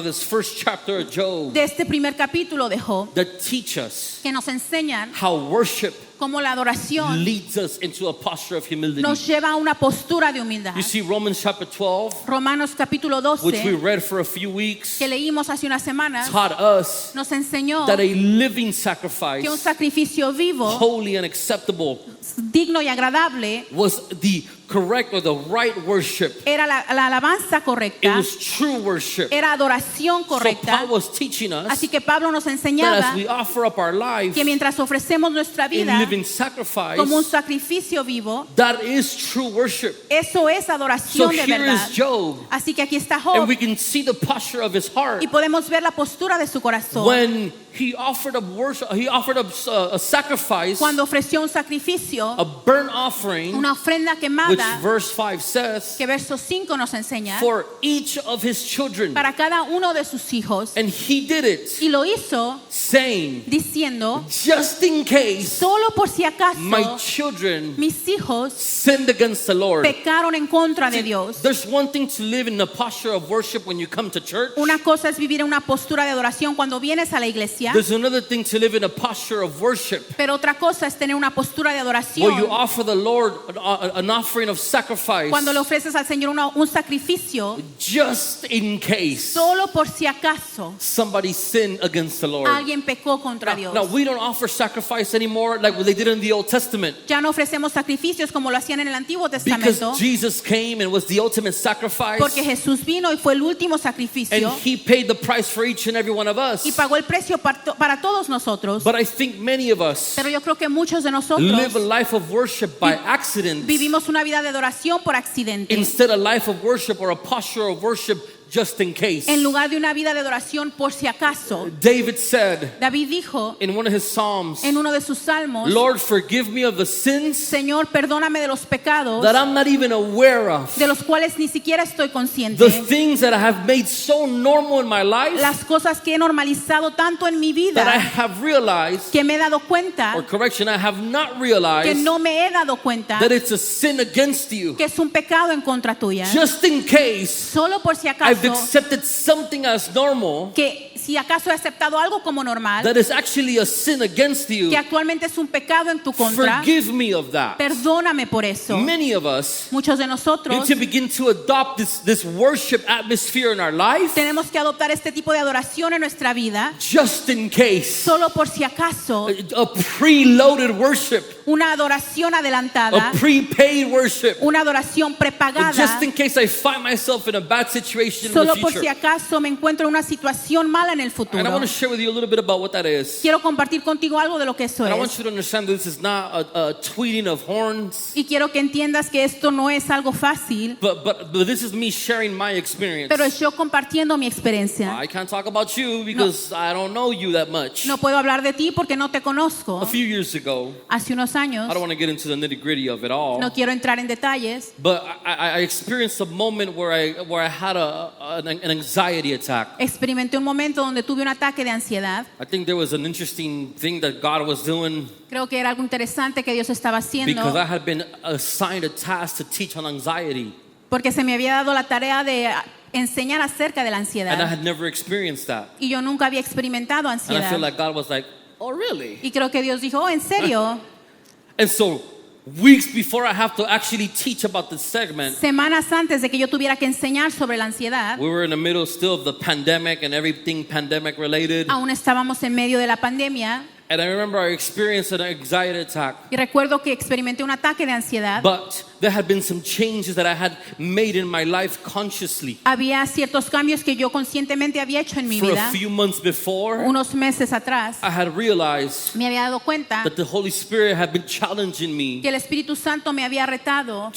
B: this first chapter of Job
C: de este primer capítulo de Job,
B: that teach us
C: que nos enseñan
B: how worship
C: cómo la adoración
B: leads us into a posture of humility.
C: nos lleva a una postura de humildad.
B: You see Romans chapter 12,
C: Romanos capítulo
B: which we
C: 12,
B: read for a few weeks,
C: que leímos hace unas semanas,
B: taught us
C: nos enseñó
B: that a living
C: que un
B: sacrifice,
C: sacrificio vivo,
B: holy and acceptable,
C: digno y agradable,
B: was the correct or the right worship.
C: era la alabanza
B: It
C: correcta,
B: was true worship.
C: era adoración
B: So
C: correcta.
B: Paul was teaching us
C: Así que Pablo nos
B: that
C: enseñaba
B: as we offer up our life
C: que mientras ofrecemos nuestra
B: in
C: vida
B: living sacrifice,
C: como un sacrificio vivo,
B: that is true worship.
C: eso es
B: So
C: adoración de
B: here
C: verdad.
B: is Job,
C: Así que aquí está
B: and
C: Job
B: we can see the posture of his heart
C: y podemos ver la postura de su corazón
B: when he offered up worship. He offered up a sacrifice,
C: cuando ofreció un sacrificio,
B: a burnt offering,
C: una ofrenda
B: which
C: quemada,
B: verse 5 says,
C: que verso 5 nos enseña,
B: for each of his children.
C: para cada uno de sus hijos.
B: And he did it,
C: Y lo hizo
B: saying,
C: diciendo,
B: just in case
C: solo por si acaso
B: my children
C: mis hijos
B: sinned against the Lord.
C: pecaron en contra de Dios.
B: There's one thing to live in the posture of worship when you come to church.
C: Una cosa es vivir en una postura de adoración cuando vienes a la iglesia,
B: There's another thing to live in a posture of worship
C: pero otra cosa es tener una postura de
B: where you
C: adoración
B: offer the Lord an offering of sacrifice
C: cuando le ofreces al Señor un sacrificio
B: just in case
C: solo por si acaso
B: somebody sinned against the Lord.
C: alguien pecó contra Dios.
B: Now, we don't offer sacrifice anymore like what they did in the Old Testament,
C: Ya no ofrecemos sacrificios como lo hacían en el Antiguo
B: because
C: Testamento,
B: Jesus came and was the ultimate sacrifice,
C: porque Jesús vino y fue el último
B: and
C: sacrificio
B: he paid the price for each and every one of us.
C: y pagó el precio para todos nosotros.
B: But I think many of us
C: Pero yo creo que muchos de
B: live a
C: nosotros
B: life of worship by accident
C: vivimos una vida de adoración por accidente,
B: instead of life of worship or a posture of worship just in case.
C: en lugar de una vida de adoración por si acaso.
B: David said
C: David dijo
B: in one of his Psalms,
C: en uno de sus salmos,
B: Lord, forgive me of the sins
C: Señor, perdóname de los pecados
B: that I'm not even aware of,
C: de los cuales ni siquiera estoy
B: the
C: consciente,
B: things that I have made so normal in my life
C: las cosas que he normalizado tanto en mi
B: that I
C: vida
B: have realized,
C: que me he dado cuenta,
B: or correction, I have not
C: que
B: realized
C: no me he dado cuenta
B: that it's a sin against you.
C: que es un pecado en contra tuya.
B: Just in case
C: Solo por si
B: I've
C: acaso,
B: accepted something as normal
C: que si acaso he aceptado algo como normal,
B: that is actually a sin against you,
C: que actualmente es un pecado en tu contra,
B: forgive me of that.
C: perdóname por eso.
B: Many of us
C: Muchos de
B: need
C: nosotros
B: to begin to adopt this worship atmosphere in our life
C: tenemos que adoptar este tipo de adoración en nuestra vida,
B: just in case.
C: solo por si acaso,
B: A preloaded worship,
C: una adoración adelantada,
B: a prepaid worship,
C: una adoración prepagada,
B: just in case I find myself in a bad situation in
C: solo
B: the
C: por si
B: future.
C: acaso me encuentro en una situación mala en el
B: And I
C: futuro.
B: want to share with you a little bit about what that is.
C: Quiero compartir contigo algo de lo que eso
B: And I want
C: es.
B: you to understand that this is not a tweeting of horns,
C: Y quiero que entiendas que esto no es algo fácil,
B: but this is me sharing my experience.
C: pero es yo compartiendo mi experiencia.
B: I can't talk about you because I don't know you that much.
C: No puedo hablar de ti porque no te conozco.
B: A few years ago,
C: Hace unos años,
B: I don't want to get into the nitty-gritty of it all,
C: no quiero entrar en detalles,
B: but I experienced a moment where I had an anxiety attack.
C: experimenté un momento donde tuve un ataque de ansiedad.
B: I think there was an interesting thing that God was doing
C: Creo que era algo interesante que Dios estaba
B: because
C: haciendo,
B: I had been assigned a task to teach on anxiety,
C: porque se me había dado la tarea de enseñar acerca de la
B: and I
C: ansiedad.
B: had never experienced that.
C: Y yo nunca había experimentado
B: And I feel
C: ansiedad.
B: like God was like, oh, really?
C: Y creo que Dios dijo, oh, ¿en serio?
B: And so, weeks before I have to actually teach about this segment,
C: Semanas antes de que yo tuviera que enseñar sobre la ansiedad,
B: we were in the middle still of the pandemic and everything pandemic related.
C: aún estábamos en medio de la pandemia.
B: And I remember I experienced an anxiety attack.
C: Y recuerdo que experimenté un ataque de ansiedad.
B: But there had been some changes that I had made in my life consciously.
C: Había ciertos cambios que yo conscientemente había hecho en mi
B: For a
C: vida.
B: few months before,
C: Unos meses atrás
B: I had realized
C: me había dado cuenta
B: that the Holy Spirit had been challenging me
C: que el Espíritu Santo me había retado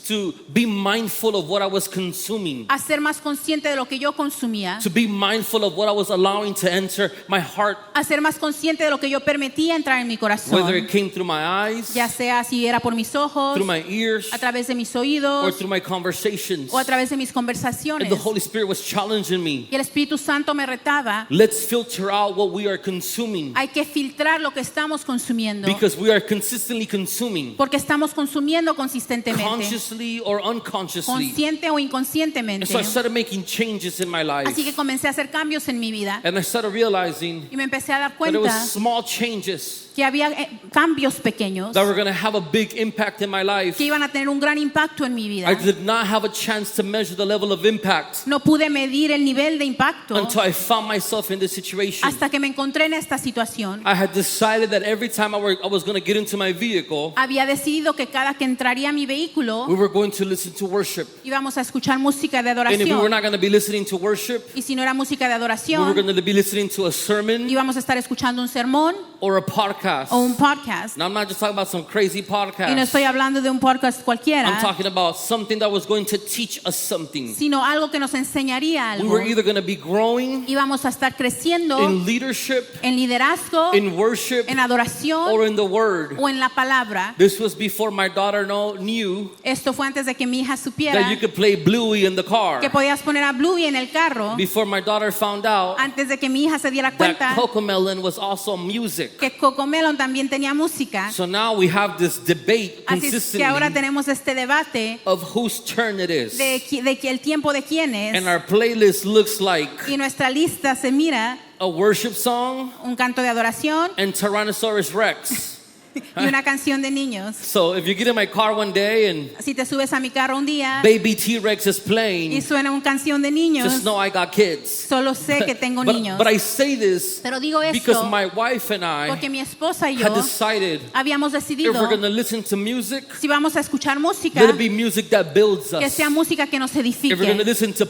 B: to be mindful of what I was consuming,
C: a ser más consciente de lo que yo consumía,
B: to be mindful of what I was allowing to enter my heart,
C: a ser más consciente de lo que yo permitía entrar en mi
B: whether
C: corazón,
B: it came through my eyes,
C: ya sea si era por mis ojos,
B: through my ears,
C: a través de mis
B: or
C: oídos
B: through my conversations.
C: o a través de mis
B: And
C: conversaciones.
B: the Holy Spirit was challenging me.
C: Y el Espíritu Santo me retaba.
B: Let's filter out what we are consuming,
C: Hay que filtrar lo que estamos consumiendo,
B: because we are consistently consuming,
C: porque estamos consumiendo consistentemente,
B: consciously or unconsciously.
C: consciente o
B: And
C: inconscientemente.
B: so I started making changes in my life.
C: Así que comencé a hacer cambios en mi vida
B: And I started realizing
C: y me empecé a dar
B: that it was
C: cuenta
B: small changes
C: que había cambios pequeños
B: that were going to have a big impact in my life.
C: que iban a tener un gran impacto en mi vida.
B: I did not have a chance to measure the level of impact
C: No pude medir el nivel de impacto
B: until I found myself in this situation.
C: hasta que me encontré en esta situación.
B: I had decided that every time I was going to get into my vehicle,
C: Había decidido que cada que entraría a mi vehículo
B: we were going to listen to worship.
C: íbamos a escuchar música de
B: And if we were
C: adoración.
B: not going to be listening to worship,
C: Y si no era música de
B: we were
C: adoración,
B: going to be listening to a sermon
C: íbamos a estar escuchando un sermón
B: or a podcast.
C: o un podcast.
B: Now, I'm not just talking about some crazy
C: Y no
B: podcast.
C: estoy hablando de un podcast
B: I'm
C: cualquiera,
B: talking about something that was going to teach us something.
C: sino algo que nos enseñaría
B: We
C: algo.
B: were either going to be growing
C: Íbamos a estar creciendo
B: in leadership,
C: en liderazgo,
B: in worship,
C: en adoración
B: or in the word.
C: o en la palabra.
B: This was before my daughter knew
C: Esto fue antes de que mi hija
B: that
C: supiera
B: you could play Bluey in the car.
C: que podías poner a Bluey en el carro,
B: Before my daughter found out
C: antes de que mi hija se diera
B: that
C: cuenta
B: Cocomelon was also music.
C: que Cocomelon también tenía música.
B: So now we have this debate
C: Así es que ahora
B: consistently
C: tenemos este debate
B: of whose turn it is.
C: de que el tiempo de quién es,
B: And our playlist looks like
C: y nuestra lista se mira
B: a worship song
C: un canto de adoración
B: and Tyrannosaurus Rex.
C: y una canción de niños.
B: So if you get in my car one day and
C: Si te subes a mi carro un día
B: Baby T-Rex is
C: y
B: playing,
C: suena una canción de niños,
B: just know I got kids.
C: solo sé que tengo niños.
B: But I say this
C: Pero digo
B: because
C: esto
B: my wife and I
C: porque mi esposa y yo
B: had decided
C: habíamos
B: if
C: decidido
B: we're going to listen to music,
C: si vamos a escuchar música,
B: let it be music that builds
C: que
B: us.
C: sea música que nos
B: If we're going to
C: edifique.
B: listen to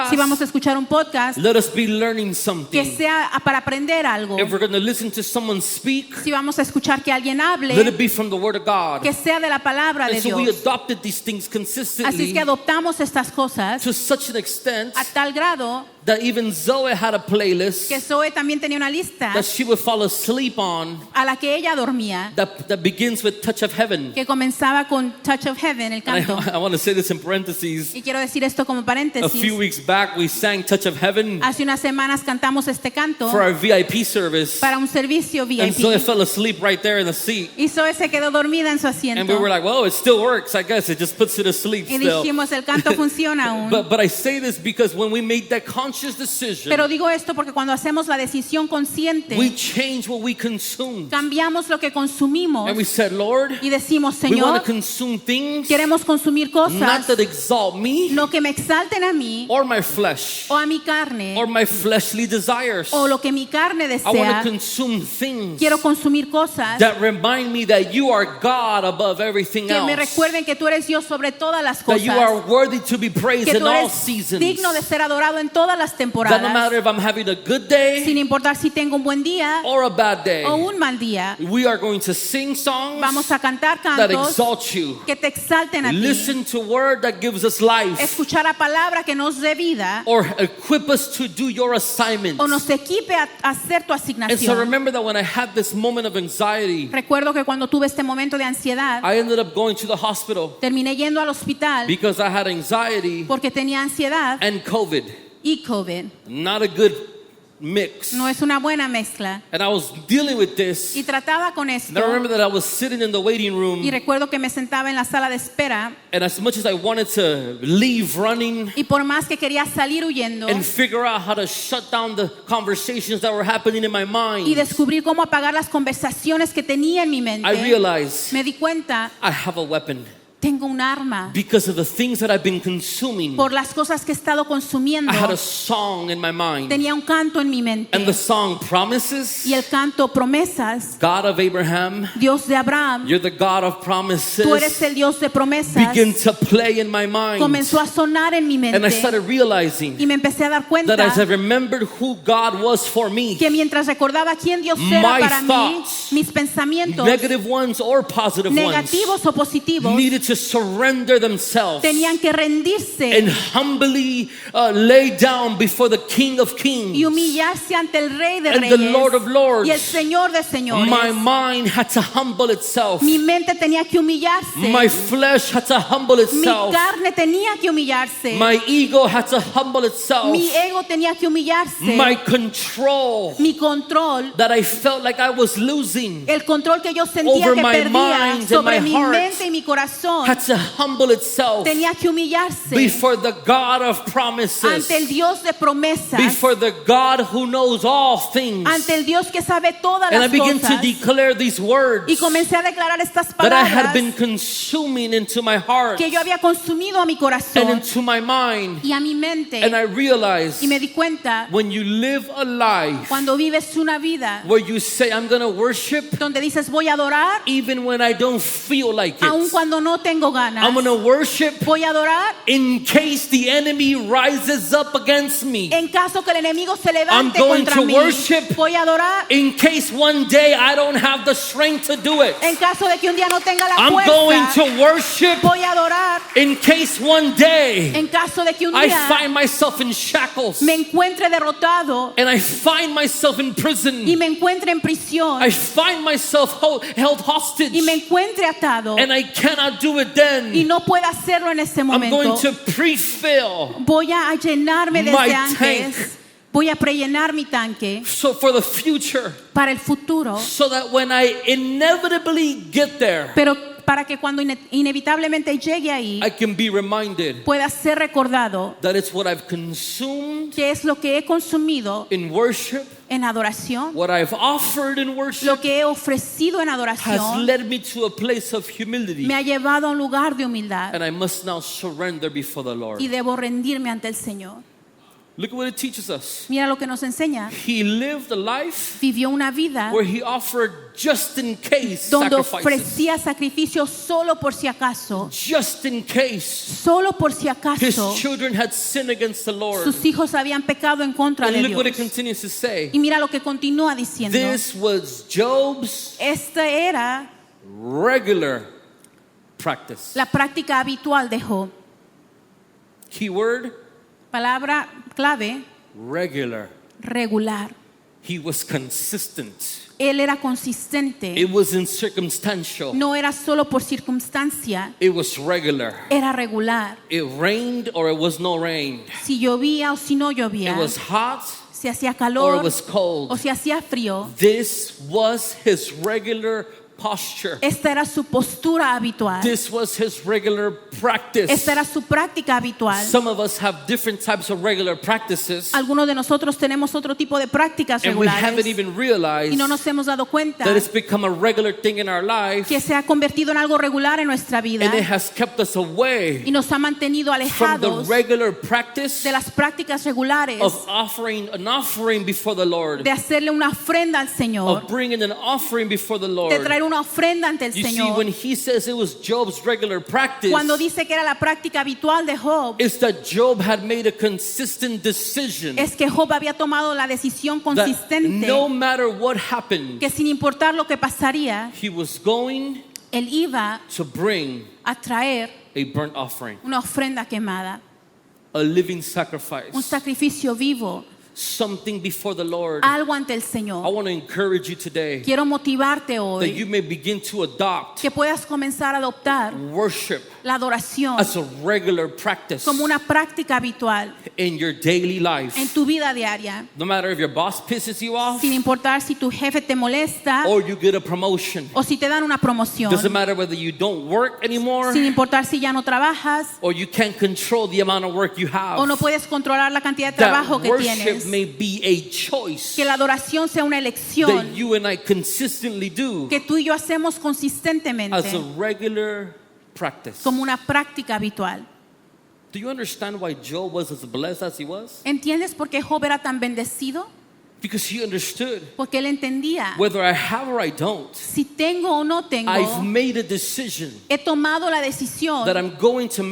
C: Si vamos
B: podcasts,
C: a escuchar un podcast,
B: let us be learning
C: que
B: something.
C: sea para aprender algo.
B: If we're going to listen to someone speak,
C: Si vamos a escuchar que alguien
B: let it
C: hable,
B: be from the Word of God.
C: que sea de la palabra de
B: And so we
C: Dios.
B: adopted these things
C: Así es
B: consistently
C: que adoptamos estas cosas
B: to such an extent
C: a tal grado
B: that even Zoe had a playlist
C: que Zoe también tenía una lista
B: that she would fall asleep on
C: a la que ella dormía,
B: that begins with Touch of Heaven.
C: que comenzaba con Touch of Heaven, el
B: And
C: canto.
B: I want to say this in parentheses.
C: Y quiero decir esto como
B: A few
C: paréntesis.
B: weeks back, we sang Touch of Heaven
C: Hace unas semanas cantamos este canto
B: for our VIP service.
C: para un servicio
B: And Zoe
C: VIP.
B: fell asleep right there in the seat.
C: Y Zoe se quedó dormida en su
B: And we
C: asiento.
B: were like, well, it still works. I guess it just puts you to sleep
C: Y
B: still.
C: dijimos, el canto funciona aún.
B: But I say this because when we made that conscious decision,
C: Pero digo esto porque cuando hacemos la decisión consciente,
B: we change what we consume.
C: cambiamos lo que consumimos
B: And we said, Lord,
C: y decimos,
B: we want
C: Señor,
B: to consume things
C: queremos consumir
B: not
C: cosas
B: that exalt me
C: no que me exalten a mí
B: or my flesh
C: o a mi carne
B: or my fleshly desires.
C: o lo que mi carne
B: I want
C: desea.
B: to consume things
C: Quiero consumir cosas
B: that remind me that you are God above everything
C: que me
B: else.
C: recuerden que tú eres Dios sobre todas las
B: That you are
C: cosas,
B: worthy to be praised
C: que
B: in
C: tú
B: all
C: eres
B: seasons.
C: digno de ser adorado en todas las
B: That no
C: temporadas,
B: matter if I'm having a good day
C: sin importar si tengo un buen día
B: or a bad day,
C: o un mal día.
B: we are going to sing songs
C: Vamos a cantar
B: that
C: cantos
B: exalt you.
C: que te exalten a ti,
B: Listen to word that gives us life
C: escuchar la palabra que nos dé vida
B: or equip us to do your assignment.
C: o nos equipe a hacer tu
B: And so
C: asignación.
B: remember that when I had this moment of anxiety,
C: Recuerdo que cuando tuve este momento de ansiedad,
B: I ended up going to the hospital
C: terminé yendo al hospital
B: because I had anxiety
C: porque tenía ansiedad
B: and COVID.
C: y COVID.
B: Not a good mix.
C: No es una buena mezcla.
B: And I was dealing with this.
C: Y trataba con
B: And I
C: esto.
B: remember that I was sitting in the waiting room,
C: Y recuerdo que me sentaba en la sala de espera
B: and as much as I wanted to leave running
C: y por más que quería salir huyendo
B: and figure out how to shut down the conversations that were happening in my
C: y
B: mind,
C: descubrir cómo apagar las conversaciones que tenía en mi mente,
B: I realized
C: me di cuenta
B: I have a weapon.
C: Tengo un arma
B: because of the things that I've been consuming.
C: por las cosas que he estado consumiendo.
B: I had a song in my mind.
C: Tenía un canto en mi mente.
B: And the song promises,
C: Y el canto promesas.
B: God of Abraham,
C: Dios de Abraham,
B: you're the God of promises,
C: tú eres el Dios de promesas.
B: began to play in my mind.
C: Comenzó a sonar en mi
B: And I
C: mente.
B: started realizing
C: Y me empecé a dar cuenta
B: that as I remembered who God was for me,
C: que mientras recordaba quién Dios era
B: My
C: para mí,
B: thoughts,
C: mis pensamientos,
B: negative ones or positive ones,
C: negativos o positivos,
B: needed to surrender themselves
C: tenían que rendirse
B: and humbly lay down before the King of Kings.
C: y humillarse ante el Rey de
B: And the
C: Reyes
B: Lord of Lords.
C: y el Señor de Señores.
B: My mind had to humble itself.
C: Mi mente tenía que humillarse.
B: My flesh had to humble
C: Mi
B: itself.
C: carne tenía que humillarse.
B: My ego had to humble itself.
C: Mi ego tenía que humillarse.
B: My control
C: Mi control,
B: that I felt like I was losing
C: el control que yo sentía
B: over
C: que
B: my
C: perdía
B: mind
C: sobre
B: and my
C: mi
B: heart
C: mente y mi corazón,
B: had to humble itself
C: tenía que humillarse
B: before the God of promises,
C: ante el Dios de promesas,
B: before the God who knows all things.
C: ante el Dios que sabe todas
B: And I
C: las
B: began to
C: cosas.
B: declare these words
C: Y comencé a declarar estas
B: that I had
C: palabras
B: been consuming into my heart
C: que yo había consumido a mi
B: and
C: corazón
B: into my mind.
C: y a mi mente.
B: And I realized
C: Y me di cuenta,
B: when you live a life
C: cuando vives una vida
B: where you say, I'm going to worship
C: donde dices voy a adorar,
B: even when I don't feel like
C: aun
B: it.
C: cuando no tengo ganas,
B: I'm going to worship
C: voy a adorar
B: in case the enemy rises up against me.
C: en caso que el enemigo se levante
B: I'm going
C: contra
B: to
C: mí.
B: worship
C: Voy a adorar
B: in case one day I don't have the strength to do it.
C: en caso de que un día no tenga la
B: I'm going
C: fuerza.
B: to worship
C: Voy a adorar
B: in case one day
C: en caso de que un
B: I
C: día
B: find myself in shackles
C: me encuentre derrotado
B: and I find myself in prison.
C: y me encuentre en prisión
B: I find myself held hostage
C: y me encuentre atado
B: and I cannot do it
C: y
B: then.
C: no pueda hacerlo en ese
B: I'm going
C: momento.
B: to pre-fill
C: Voy a llenarme
B: my
C: desde antes.
B: tank.
C: Voy a prellenar mi tanque
B: so for the future,
C: para el futuro,
B: so that when I inevitably get there,
C: pero para que cuando inevitablemente llegue ahí
B: I can be reminded
C: pueda ser recordado
B: that it's what I've consumed
C: que es lo que he consumido
B: in worship,
C: en adoración,
B: what I've offered in worship,
C: lo que he ofrecido en
B: has
C: adoración,
B: led me to a place of humility.
C: me ha llevado a un lugar de humildad
B: And I must now surrender before the Lord.
C: y debo rendirme ante el Señor.
B: Look at what it teaches us.
C: Mira lo que nos enseña.
B: He lived a life
C: Vivió una vida
B: where he offered just in case
C: donde
B: sacrifices.
C: ofrecía sacrificios solo por si acaso,
B: Just in case
C: solo por si
B: his
C: acaso
B: children had sinned against the Lord.
C: sus hijos habían pecado en contra
B: And
C: de
B: look what it
C: Dios.
B: continues to say.
C: Y mira lo que continúa diciendo.
B: This was Job's
C: Esta era
B: regular practice.
C: la práctica habitual de Job.
B: Keyword,
C: Palabra clave,
B: regular.
C: regular.
B: He was consistent.
C: Él era consistente.
B: It wasn't circumstantial.
C: No era solo por circunstancia,
B: It was regular.
C: era regular.
B: It rained or it was no rain.
C: Si llovía o si no llovía,
B: It was hot
C: si hacía
B: or it
C: calor
B: was cold.
C: o si hacía frío,
B: This was his regular posture.
C: esta era su postura habitual.
B: This was his regular practice.
C: Esta era su práctica habitual.
B: Some of us have different types of regular practices,
C: Algunos de nosotros tenemos otro tipo de prácticas
B: and we haven't
C: regulares
B: even realized
C: y no nos hemos dado cuenta
B: that it's become a regular thing in our life,
C: que se ha convertido en algo regular en nuestra vida
B: and it has kept us
C: y
B: away
C: nos ha mantenido
B: from the
C: alejados
B: regular practice
C: de las prácticas regulares
B: of offering an offering before the Lord,
C: de hacerle una ofrenda al Señor,
B: of bringing an offering before the
C: de
B: Lord.
C: traer una ofrenda ante el
B: You see, when
C: Señor.
B: he says it was Job's regular practice,
C: Cuando dice que era la práctica habitual de Job,
B: it's that Job had made a consistent decision
C: es que Job había tomado la decisión
B: that
C: consistente
B: no matter what happened,
C: que sin importar lo que pasaría,
B: he was going
C: él iba
B: to bring
C: a traer
B: a burnt offering,
C: una ofrenda quemada,
B: a living sacrifice,
C: un sacrificio vivo,
B: something before the Lord.
C: algo ante el
B: I
C: Señor.
B: want to encourage you today
C: Quiero motivarte
B: that you
C: hoy
B: may begin to adopt
C: que puedas comenzar a adoptar
B: worship
C: la adoración
B: as a regular practice
C: como una práctica habitual
B: in your daily
C: en
B: life.
C: tu vida diaria,
B: No matter if your boss pisses you off
C: sin importar si tu jefe te molesta
B: or you get a promotion.
C: o si te dan una promoción,
B: Doesn't matter whether you don't work anymore
C: sin importar si ya no trabajas
B: or you can't control the amount of work you have.
C: o no puedes controlar la cantidad de trabajo
B: That
C: que
B: worship
C: tienes.
B: may be a choice
C: Que la adoración sea una
B: that
C: elección
B: you and I consistently do
C: que tú y yo hacemos
B: as a
C: consistentemente
B: regular practice.
C: como una práctica habitual.
B: Do you understand why Job was as blessed as he was?
C: ¿Entiendes por qué Job era tan bendecido?
B: Because he understood
C: Porque él entendía,
B: whether I have or I don't,
C: si tengo o no tengo,
B: I've made a decision
C: he tomado la decisión
B: that I'm going to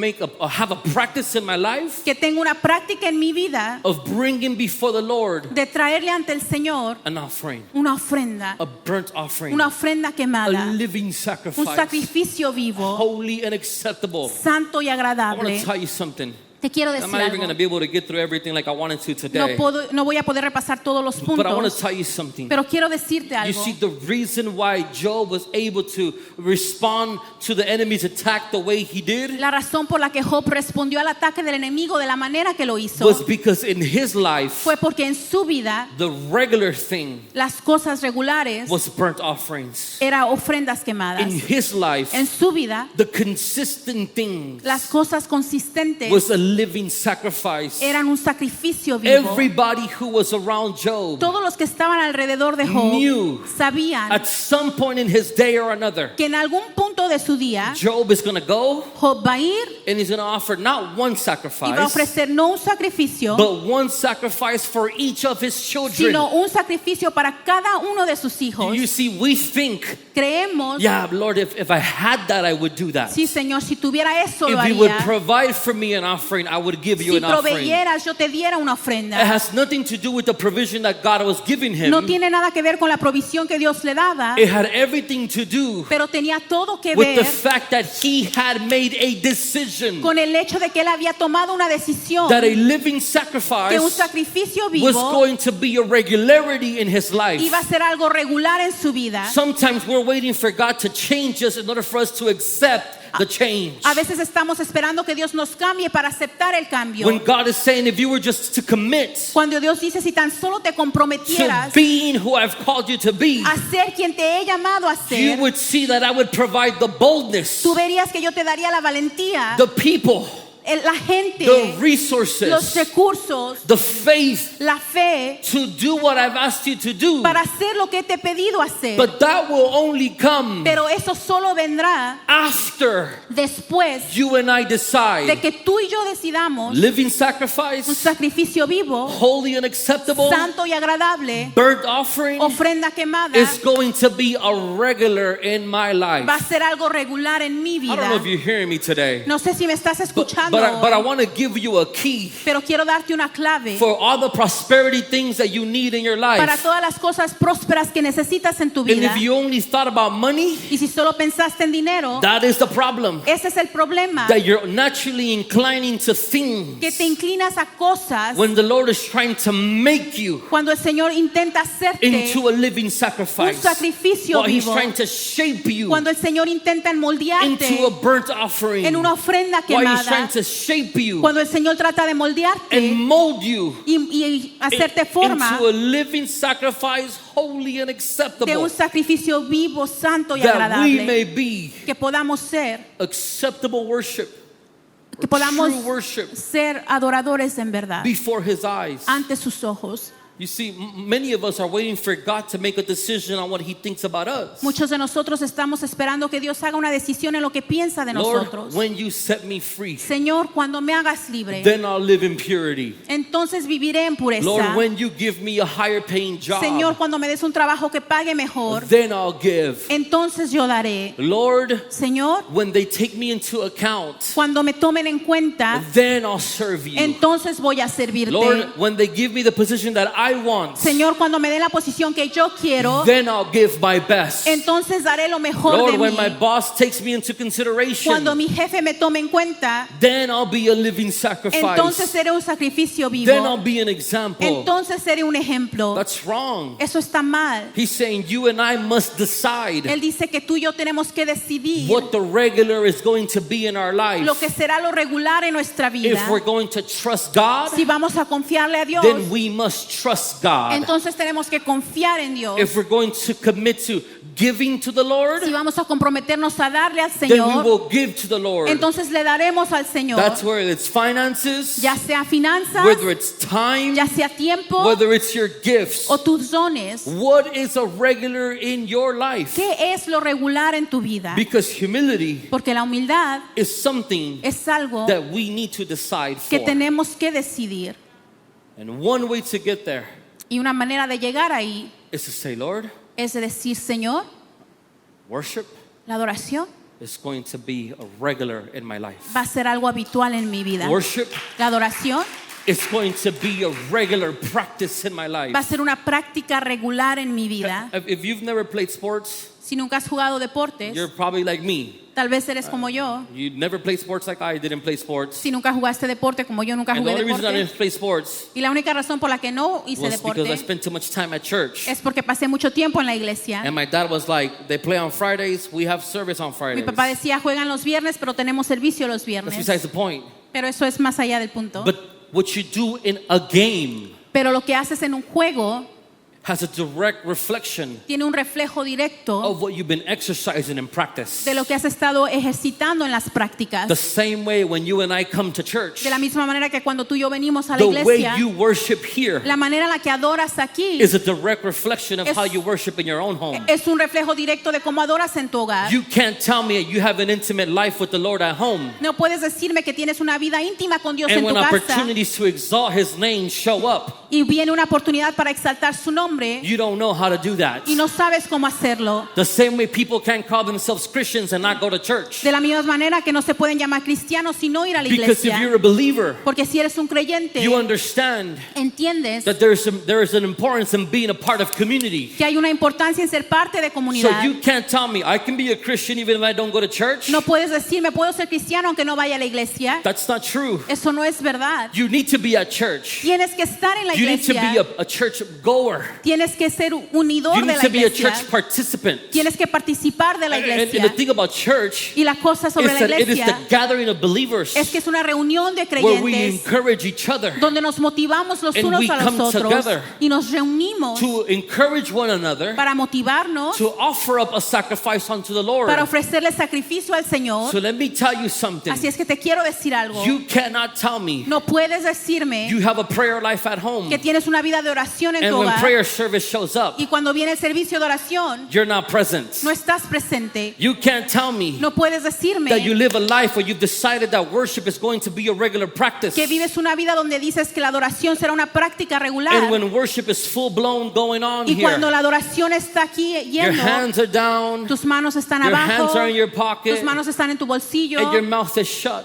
B: have a practice in my life
C: que tengo una práctica en mi vida
B: of bringing before the Lord
C: de traerle ante el Señor
B: an offering,
C: una ofrenda,
B: a burnt offering,
C: una ofrenda
B: a
C: quemada,
B: living
C: un
B: sacrifice,
C: sacrificio vivo,
B: holy and acceptable.
C: santo y
B: I want
C: agradable.
B: to tell you something.
C: Te quiero
B: I'm
C: decir
B: not even
C: algo.
B: going to be able to get through everything like I wanted to today.
C: No voy a poder repasar todos los
B: But I want to
C: puntos,
B: tell you something.
C: pero quiero decirte
B: You
C: algo.
B: see, the reason why Job was able to respond to the enemy's attack the way he did
C: La razón por la que Job respondió al ataque del enemigo de la manera que lo hizo
B: was because in his life,
C: fue porque en su vida
B: the regular thing
C: las cosas regulares
B: was burnt offerings.
C: eran ofrendas quemadas.
B: In his life,
C: En su vida
B: the consistent thing
C: las cosas consistentes
B: was a living sacrifice.
C: eran un sacrificio vivo.
B: Everybody who was around Job
C: Todos los que estaban alrededor de Job
B: knew
C: sabían
B: at some point in his day or another,
C: que en algún punto de su día
B: Job is going to go
C: Job va a ir
B: and he's going to offer not one
C: y va a
B: sacrifice,
C: ofrecer no un sacrificio,
B: but one sacrifice for each of his children.
C: sino un sacrificio para cada uno de sus hijos.
B: You see, we think,
C: Creemos,
B: yeah, Lord, if I had that, I would do that.
C: sí Señor, si tuviera eso lo
B: If you would
C: haría.
B: provide for me an offering, I would give you
C: Si
B: an offering. It
C: proveyeras, yo te diera una ofrenda.
B: has nothing to do with the provision that God was giving him.
C: No tiene nada que ver con la provisión que Dios le daba,
B: It had everything to do
C: pero tenía todo que
B: with the
C: ver
B: fact that he had made a decision
C: con el hecho de que él había tomado una decisión
B: that a living
C: que un
B: sacrifice
C: sacrificio
B: was
C: vivo
B: going to be a regularity in his life.
C: iba a ser algo regular en su vida.
B: Sometimes we're waiting for God to change us in order for us to accept the change.
C: A veces estamos esperando que Dios nos cambie para aceptar el cambio.
B: When God is saying, if you were just to commit
C: Cuando Dios dice, si tan solo te
B: to
C: comprometieras
B: being who I've called you to be,
C: a ser quien te he llamado a
B: you
C: ser,
B: would see that I would provide the boldness,
C: tú verías que yo te daría la valentía,
B: the people,
C: la gente,
B: the
C: los
B: resources,
C: recursos,
B: the faith
C: la fe
B: to do what I've asked you to do.
C: para hacer lo que te he pedido hacer.
B: But that will only come
C: Pero eso solo vendrá
B: after
C: después
B: you and I
C: de
B: decide
C: que tú y yo decidamos
B: living
C: un
B: sacrifice,
C: sacrificio vivo,
B: holy and acceptable,
C: santo y agradable,
B: burnt offering
C: ofrenda quemada,
B: is going to be a regular in my life.
C: va a ser algo regular en mi
B: I don't know
C: vida.
B: if you're hearing me today,
C: No sé si me estás escuchando,
B: but I
C: hoy,
B: want to give you a key
C: pero quiero darte una clave
B: for all the prosperity things that you need in your
C: para
B: life.
C: todas las cosas prósperas que necesitas en tu
B: And
C: vida.
B: if you only thought about money,
C: Y si solo pensaste en dinero,
B: that is the problem.
C: ese es el problema,
B: That you're naturally inclining to things
C: que te inclinas a cosas
B: when the Lord is trying to make you
C: cuando el Señor intenta hacerte
B: into a living
C: un
B: sacrifice.
C: sacrificio
B: While He's
C: vivo,
B: trying to shape you
C: cuando el Señor intenta
B: into a
C: moldearte
B: burnt offering.
C: en una ofrenda
B: While He's trying
C: quemada,
B: to shape you
C: cuando el Señor trata de
B: and
C: moldearte
B: mold you
C: y hacerte forma
B: into a living sacrifice, holy and
C: de
B: acceptable,
C: un sacrificio vivo, santo y
B: that we may
C: agradable,
B: be
C: que podamos ser,
B: acceptable worship,
C: que podamos
B: true worship
C: ser adoradores en verdad
B: before His eyes.
C: ante sus ojos.
B: You see, many of us are waiting for God to make a decision on what He thinks about us.
C: Muchos de nosotros estamos esperando que Dios haga una decisión en lo que piensa de
B: Lord,
C: nosotros.
B: when you set me free,
C: Señor, cuando me hagas libre,
B: then I'll live in purity.
C: entonces viviré en pureza.
B: Lord, when you give me a higher paying job,
C: Señor, cuando me des un trabajo que pague mejor,
B: then I'll give.
C: entonces yo daré.
B: Lord,
C: Señor,
B: when they take me into account,
C: cuando me tomen en cuenta,
B: then I'll serve you.
C: entonces voy a servirte.
B: Lord, when they give me the position that I want,
C: Señor, cuando me den la posición que yo quiero,
B: then I'll give my best.
C: entonces daré lo mejor
B: Lord,
C: de
B: when
C: mí.
B: my boss takes me into consideration,
C: Cuando mi jefe me tome en cuenta,
B: then I'll be a living
C: entonces
B: sacrifice.
C: seré un sacrificio
B: Then I'll
C: vivo.
B: be an example.
C: Entonces seré un ejemplo.
B: That's wrong.
C: Eso está mal.
B: He's saying you and I must decide
C: Él dice que tú y yo tenemos que decidir
B: what the regular is going to be in our life.
C: lo que será lo regular en nuestra vida.
B: If we're going to trust God,
C: Si vamos a confiarle a Dios,
B: then we must trust trust God,
C: entonces tenemos que confiar en Dios.
B: if we're going to commit to giving to the Lord,
C: Si vamos a comprometernos a darle al
B: then we
C: Señor,
B: will give to the Lord.
C: entonces le daremos al Señor,
B: That's where it's finances,
C: ya sea finanzas,
B: whether it's time,
C: ya sea tiempo
B: whether it's your gifts.
C: o tus dones.
B: What is a regular in your life?
C: ¿Qué es lo regular en tu vida?
B: Because humility
C: Porque la humildad
B: is something
C: es algo
B: that we need to decide
C: que
B: for.
C: tenemos que decidir.
B: And one way to get there
C: Y una manera de llegar ahí
B: is to say, Lord,
C: es de decir, Señor,
B: worship
C: la adoración
B: is going to be a regular in my life.
C: va a ser algo habitual en mi vida.
B: Worship
C: La adoración
B: is going to be a regular practice in my life.
C: va a ser una práctica regular en mi vida.
B: If you've never played sports,
C: Si nunca has jugado deportes,
B: you're probably like me.
C: tal vez eres como yo.
B: You never played sports like I didn't play sports.
C: Si nunca jugaste deporte como yo nunca
B: And the
C: jugué
B: only reason I
C: deporte.
B: didn't play sports
C: Y la única razón por la que no hice
B: was because I
C: deporte
B: spent too much time at church.
C: es porque pasé mucho tiempo en la iglesia.
B: And my dad was like, they play on Fridays, we have service on
C: Mi
B: Fridays.
C: papá decía, juegan los viernes, pero tenemos servicio los
B: That's
C: viernes.
B: besides the point.
C: Pero eso es más allá del punto.
B: But what you do in a game
C: Pero lo que haces en un juego
B: has a direct reflection
C: tiene un reflejo directo
B: of what you've been exercising in practice.
C: de lo que has estado ejercitando en las prácticas.
B: The same way when you and I come to church,
C: De la misma manera que cuando tú y yo venimos a la
B: the way
C: iglesia,
B: you worship here
C: la manera en la que adoras aquí
B: is a direct reflection of
C: Es-
B: how you worship in your own home.
C: es un reflejo directo de cómo adoras en tu hogar.
B: You can't tell me you have an intimate life with the Lord at home.
C: No puedes decirme que tienes una vida íntima con Dios
B: And
C: en tu
B: when
C: casa
B: opportunities to exalt His name show up,
C: y viene una oportunidad para exaltar su nombre
B: you don't know how to do that.
C: y no sabes cómo hacerlo.
B: The same way people can't call themselves Christians and not go to church.
C: De la misma manera que no se pueden llamar cristianos y no ir a la
B: Because if
C: iglesia.
B: you're a believer,
C: Porque si eres un creyente,
B: you understand
C: entiendes
B: that there is an importance in being a part of community.
C: que hay una importancia en ser parte de
B: So
C: comunidad.
B: you can't tell me I can be a Christian even if I don't go to church.
C: No puedes decirme, puedo ser cristiano aunque no vaya a la iglesia.
B: That's not true.
C: Eso no es verdad.
B: You need to be at church.
C: Tienes que estar en la
B: You need to be
C: iglesia.
B: a church goer.
C: Tienes que ser unidor
B: You
C: de
B: need
C: la
B: to be a
C: iglesia.
B: church participant.
C: Tienes que participar de la
B: And
C: iglesia.
B: the thing about church
C: Y la cosa sobre
B: is
C: la
B: that it is the
C: iglesia
B: gathering of believers
C: es que es una reunión de
B: where we
C: creyentes
B: encourage each other
C: donde nos motivamos los
B: And
C: unos
B: we
C: a
B: come
C: los otros
B: together
C: y nos reunimos
B: to encourage one another
C: para motivarnos,
B: to offer up a sacrifice unto the Lord.
C: para ofrecerle sacrificio al Señor.
B: So let me tell you something.
C: Así es que te quiero decir algo.
B: You cannot tell me
C: No puedes decirme
B: you have a prayer life at home,
C: que tienes una vida de oración en
B: and
C: tu
B: when
C: hogar
B: prayer service shows up,
C: y cuando viene el servicio de oración
B: you're not present.
C: no estás presente.
B: You can't tell me
C: No puedes decirme
B: that you live a life where you've decided that worship is going to be a regular practice.
C: que vives una vida donde dices que la adoración será una práctica
B: And
C: regular.
B: when worship is full blown going on
C: Y cuando
B: here,
C: la adoración está aquí
B: your
C: yendo,
B: hands are down,
C: tus manos están
B: your
C: abajo,
B: hands are in your pocket,
C: tus manos están en tu bolsillo
B: and your mouth is shut.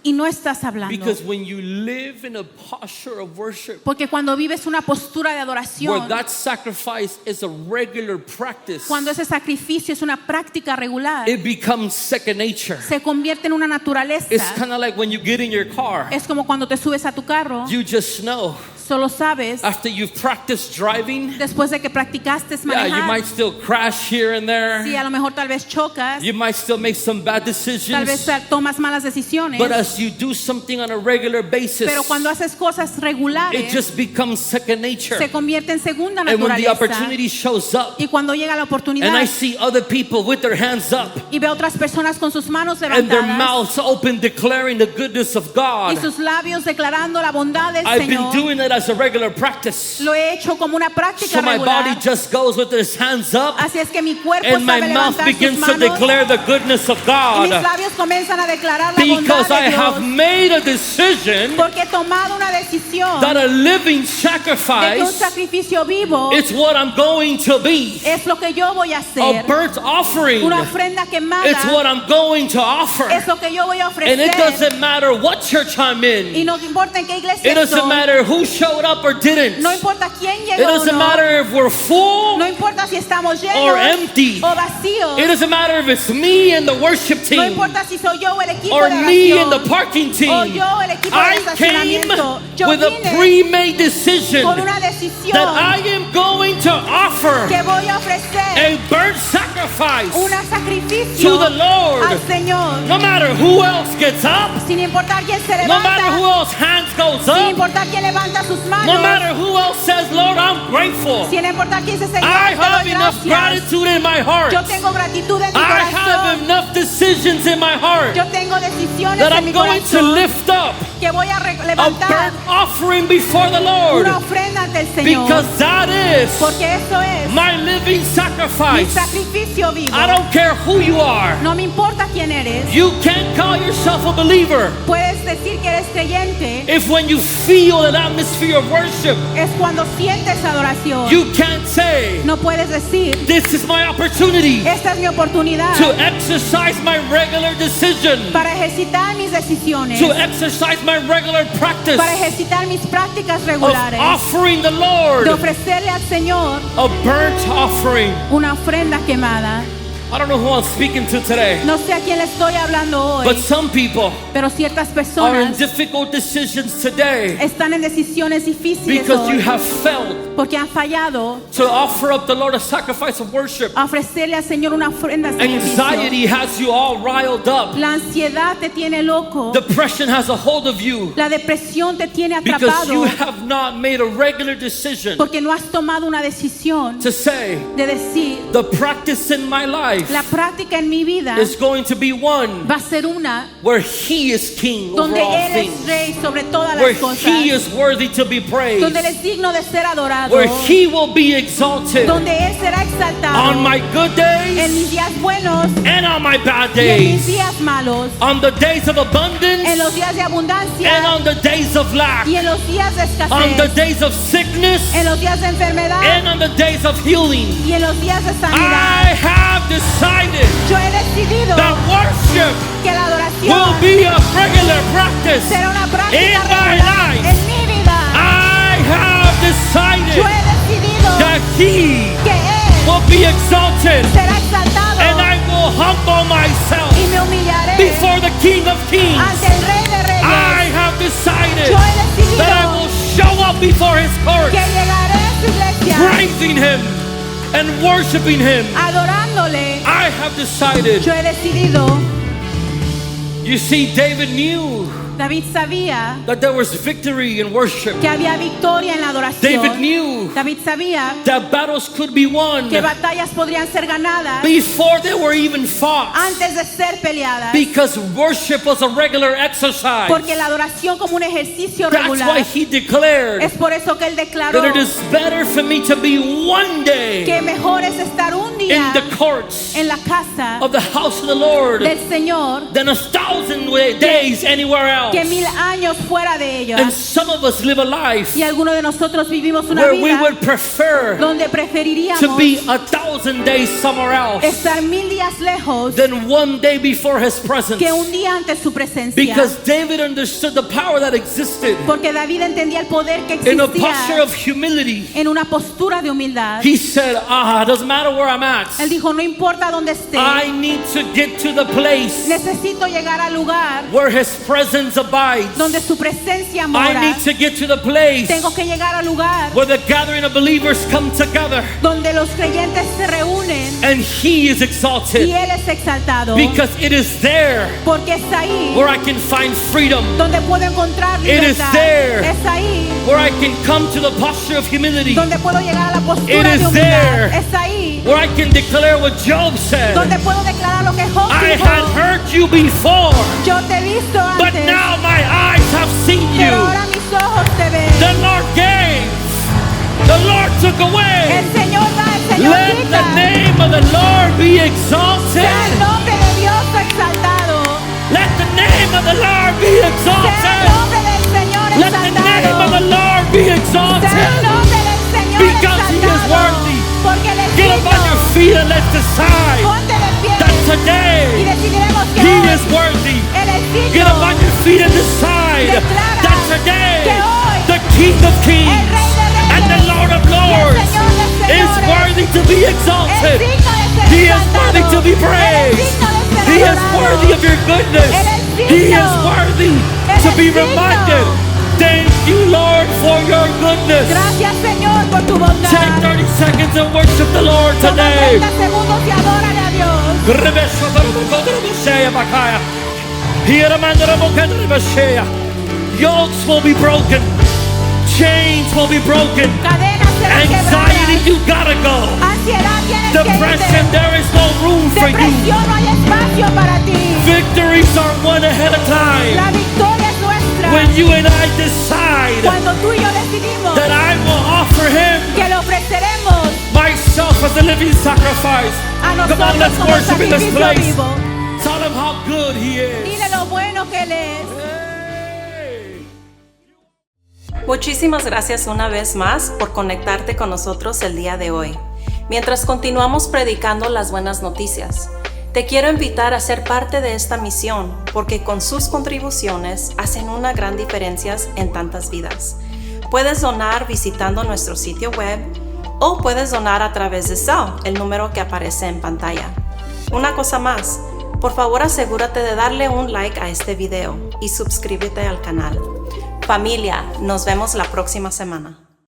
C: y no estás hablando.
B: Because when you live in a posture of worship,
C: Porque cuando vives una postura de
B: where
C: adoración,
B: that sacrifice is a regular practice,
C: cuando ese sacrificio es una práctica regular,
B: it becomes second nature.
C: se convierte en una
B: It's
C: naturaleza.
B: kind of like when you get in your car,
C: Es como cuando te subes a tu carro,
B: you just know
C: solo sabes,
B: after you've practiced driving,
C: después de que practicaste
B: yeah, you might
C: manejar,
B: still crash here and there.
C: sí, a lo mejor tal vez chocas,
B: You might still make some bad
C: tal vez
B: decisions.
C: tomas malas decisiones,
B: But as you do something on a regular basis,
C: pero cuando haces cosas
B: it
C: regulares,
B: just becomes second nature.
C: se convierte en segunda
B: And when the
C: naturaleza.
B: opportunity shows up,
C: Y cuando llega la
B: and
C: oportunidad
B: I see other people with their hands up
C: y ve a otras personas con sus manos
B: and their
C: levantadas
B: mouths open declaring the goodness of God,
C: y sus labios declarando la bondad del
B: I've been
C: Señor,
B: doing it as a regular practice.
C: lo he hecho como una práctica
B: So my body
C: regular.
B: just goes with its hands up,
C: Así es que mi cuerpo
B: and my
C: sabe
B: mouth
C: levantar
B: begins
C: sus
B: to
C: manos
B: declare the goodness of
C: y mis
B: God.
C: labios comienzan a declarar la bondad
B: Because I
C: de
B: have
C: Dios.
B: made a decision
C: Porque he tomado una decisión
B: that a living
C: de que un
B: sacrifice
C: sacrificio vivo
B: is what I'm going to be.
C: es lo que yo voy a
B: A
C: hacer.
B: burnt offering,
C: Una ofrenda
B: it's
C: quemada
B: what I'm going to offer.
C: es lo que yo voy a
B: And it
C: ofrecer.
B: doesn't matter what church I'm
C: Y
B: in.
C: no importa en qué iglesia
B: It doesn't
C: estoy.
B: matter who showed up or didn't.
C: No importa quién
B: It
C: llegó o
B: doesn't
C: no.
B: matter if we're full.
C: No importa si estamos llenos
B: Or empty.
C: o vacíos.
B: It doesn't matter if it's me and the worship
C: No
B: team
C: importa si soy yo o el equipo
B: or
C: de
B: me and the
C: oración.
B: parking
C: O
B: team.
C: yo el equipo de
B: I came
C: estacionamiento. Yo
B: with a
C: vine
B: pre-made decision
C: con una decisión
B: that I am going to offer
C: que voy a ofrecer
B: a burnt sacrifice
C: una sacrificio
B: to the Lord.
C: al Señor.
B: No matter who else gets up,
C: Sin importar quién se
B: no matter who
C: levanta,
B: else hands goes
C: sin
B: up,
C: importar quién levanta sus
B: no
C: manos,
B: matter who else says, Lord, I'm grateful.
C: sin importar quién se Señor,
B: I
C: te
B: have
C: doy
B: enough
C: gracias.
B: gratitude in my heart.
C: Yo tengo gratitud en mi
B: I have
C: corazón.
B: enough decisions in my heart
C: Yo tengo decisiones
B: that
C: en
B: I'm
C: mi
B: going to
C: corazón
B: lift up
C: que voy a
B: a
C: levantar
B: burnt offering before the Lord,
C: una ofrenda ante el Señor.
B: because that is
C: Porque eso es
B: my living
C: mi
B: sacrifice.
C: sacrificio vivo.
B: I don't care who you are.
C: No me importa quién eres.
B: You can't call yourself a believer
C: Puedes decir que eres creyente.
B: if when you feel an atmosphere of worship,
C: Es cuando sientes adoración.
B: you can't say,
C: No puedes decir,
B: this is my opportunity
C: esta es mi oportunidad
B: to exercise my regular decision,
C: para ejercitar mis decisiones,
B: to exercise my regular practice
C: para ejercitar mis prácticas
B: of
C: regulares,
B: offering the Lord
C: de ofrecerle al Señor
B: a burnt offering.
C: una ofrenda quemada.
B: I don't know who I'm speaking to today,
C: No sé a quién le estoy hablando
B: but
C: hoy,
B: some people
C: pero ciertas
B: are in
C: personas
B: difficult decisions today
C: están en decisiones difíciles
B: because you
C: hoy
B: have failed
C: porque han fallado
B: to offer up the Lord a sacrifice of worship.
C: a ofrecerle al Señor una ofrenda de sacrificio.
B: Anxiety has you all riled up.
C: La ansiedad te tiene loco.
B: Depression has a hold of you
C: La depresión te tiene
B: because
C: atrapado
B: you have not made a regular decision
C: porque no has tomado una decisión
B: to say,
C: de decir,
B: the practice in my life
C: la práctica en mi vida
B: is going to be one
C: va a ser una
B: where He is King over
C: donde
B: all
C: Él es
B: things,
C: rey sobre todas
B: where
C: las cosas,
B: He is worthy to be praised,
C: donde Él es digno de ser adorado,
B: where He will be exalted
C: donde Él será exaltado
B: on my good
C: en mis
B: days
C: días buenos
B: and on my bad
C: y en mis
B: days,
C: días malos,
B: on the days of
C: en los
B: abundance
C: días de
B: and
C: abundancia
B: on the days of lack,
C: y en los días de
B: on the
C: escasez,
B: days of sickness
C: en los días de enfermedad
B: and on the days of healing.
C: y en los días de
B: I
C: sanidad.
B: have decided
C: Yo he decidido
B: that worship
C: que la
B: will
C: adoración
B: be a regular practice.
C: será una
B: in
C: práctica
B: my
C: regular
B: life.
C: en mi vida.
B: I have decided
C: Yo he decidido
B: that He
C: que Él
B: will be exalted,
C: será exaltado
B: and I will humble myself
C: y me humillaré
B: before the King of Kings.
C: ante el Rey de Reyes.
B: I have decided
C: Yo he decidido
B: that I will show up before His courts,
C: que llegaré a su iglesia
B: praising Him and worshiping Him.
C: adorándole.
B: I have decided.
C: Yo he decidido.
B: You see, David knew
C: David sabía
B: that there was victory in worship.
C: que había victoria en la adoración.
B: David knew
C: David sabía
B: that battles could be won
C: que batallas podrían ser ganadas
B: before they were even fought,
C: antes de ser peleadas.
B: because worship was a regular exercise.
C: Porque la adoración como un ejercicio
B: That's why
C: regular.
B: he declared
C: Es por eso que él declaró
B: that it is better for me to be one day
C: que mejor es estar un
B: in
C: día
B: the courts
C: en la casa
B: of the house of the Lord
C: del Señor
B: than 1,000 days anywhere else.
C: que 1000 años fuera de ella.
B: And some of us live a life
C: Y algunos de nosotros vivimos una
B: where we
C: vida
B: would prefer
C: donde
B: to
C: preferiríamos
B: be 1,000 days somewhere else
C: estar 1000 días lejos
B: than one day before His presence.
C: que un día ante su presencia.
B: Because David understood the power that existed
C: Porque David entendía el poder que
B: in a posture
C: existía
B: of humility.
C: en una postura de humildad.
B: He said, it doesn't matter where I'm at.
C: Él dijo, no importa dónde esté,
B: I need to get to the place
C: necesito llegar al lugar
B: where His presence abides.
C: donde su presencia
B: I
C: mora.
B: need to get to the place
C: Tengo que llegar al lugar
B: where the gathering of believers come together
C: donde los creyentes se reúnen
B: and He is
C: y
B: exalted,
C: Él es exaltado.
B: because it is there
C: Porque es ahí
B: where I can find freedom,
C: donde puedo encontrar
B: It is
C: libertad.
B: there.
C: Es ahí
B: where I can come to the posture of humility,
C: donde puedo llegar a la
B: It
C: postura
B: is
C: de humildad.
B: there.
C: Es ahí
B: where I can declare what Job said.
C: donde puedo declarar lo que Job
B: I
C: dijo.
B: had heard you before,
C: Yo te he visto
B: but
C: antes,
B: now my eyes have seen
C: pero
B: you.
C: ahora mis ojos te ven.
B: The Lord gave, the Lord took away.
C: El Señor da, el Señor
B: Let the
C: quita.
B: name of the Lord be
C: Sea el
B: exalted.
C: nombre de Dios exaltado.
B: Let the name of the Lord be
C: Sea el
B: exalted.
C: nombre del Señor
B: Let the name of the
C: exaltado.
B: Lord be
C: Sea el
B: exalted.
C: nombre del Señor
B: Because He is
C: exaltado.
B: worthy.
C: Porque Él es
B: Get up on your
C: digno.
B: feet and let's decide
C: Ponte de pie
B: that
C: y
B: today
C: decidiremos que
B: He
C: hoy
B: is worthy.
C: Él es
B: Get up on
C: digno.
B: your feet and decide
C: Declara
B: that today
C: que hoy
B: the King of
C: el
B: Kings
C: Rey de Reyes
B: and the Lord of
C: y el
B: Lords
C: Señor de
B: is
C: señores
B: worthy to be
C: es
B: exalted.
C: digno de ser
B: He is
C: exaltado.
B: worthy to be
C: Él es
B: praised.
C: digno de ser
B: He is
C: adorado.
B: worthy of your goodness.
C: Él es
B: He
C: digno.
B: is worthy
C: Él
B: to
C: es
B: be
C: digno.
B: reminded. Thank you, Lord, for your goodness.
C: Gracias, Señor, por tu bondad.
B: Take 30 seconds and worship the Lord
C: Toma
B: today.
C: 30 segundos y adórale a Dios.
B: Yokes will be broken. Chains will be broken.
C: Cadenas serán
B: Anxiety,
C: quebradas.
B: you gotta go.
C: Ansiedad tienes que
B: Depression,
C: irte.
B: there is no room for you.
C: Depresión, no hay espacio para ti.
B: Victories are won ahead of time.
C: La victoria es nuestra.
B: When you and I decide
C: Cuando tú y yo decidimos
B: that I will offer Him
C: que le ofreceremos
B: myself as a living sacrifice.
C: a
B: Come on,
C: nosotros
B: let's
C: como
B: worship in this
C: sacrificio
B: place.
C: vivo.
B: Tell Him how good He is.
C: Dile lo bueno que Él es.
B: Hey.
A: Muchísimas gracias una vez más por conectarte con nosotros el día de hoy. Mientras continuamos predicando las buenas noticias, te quiero invitar a ser parte de esta misión porque con sus contribuciones hacen una gran diferencia en tantas vidas. Puedes donar visitando nuestro sitio web o puedes donar a través de Zelle, el número que aparece en pantalla. Una cosa más, por favor asegúrate de darle un like a este video y suscríbete al canal. Familia, nos vemos la próxima semana.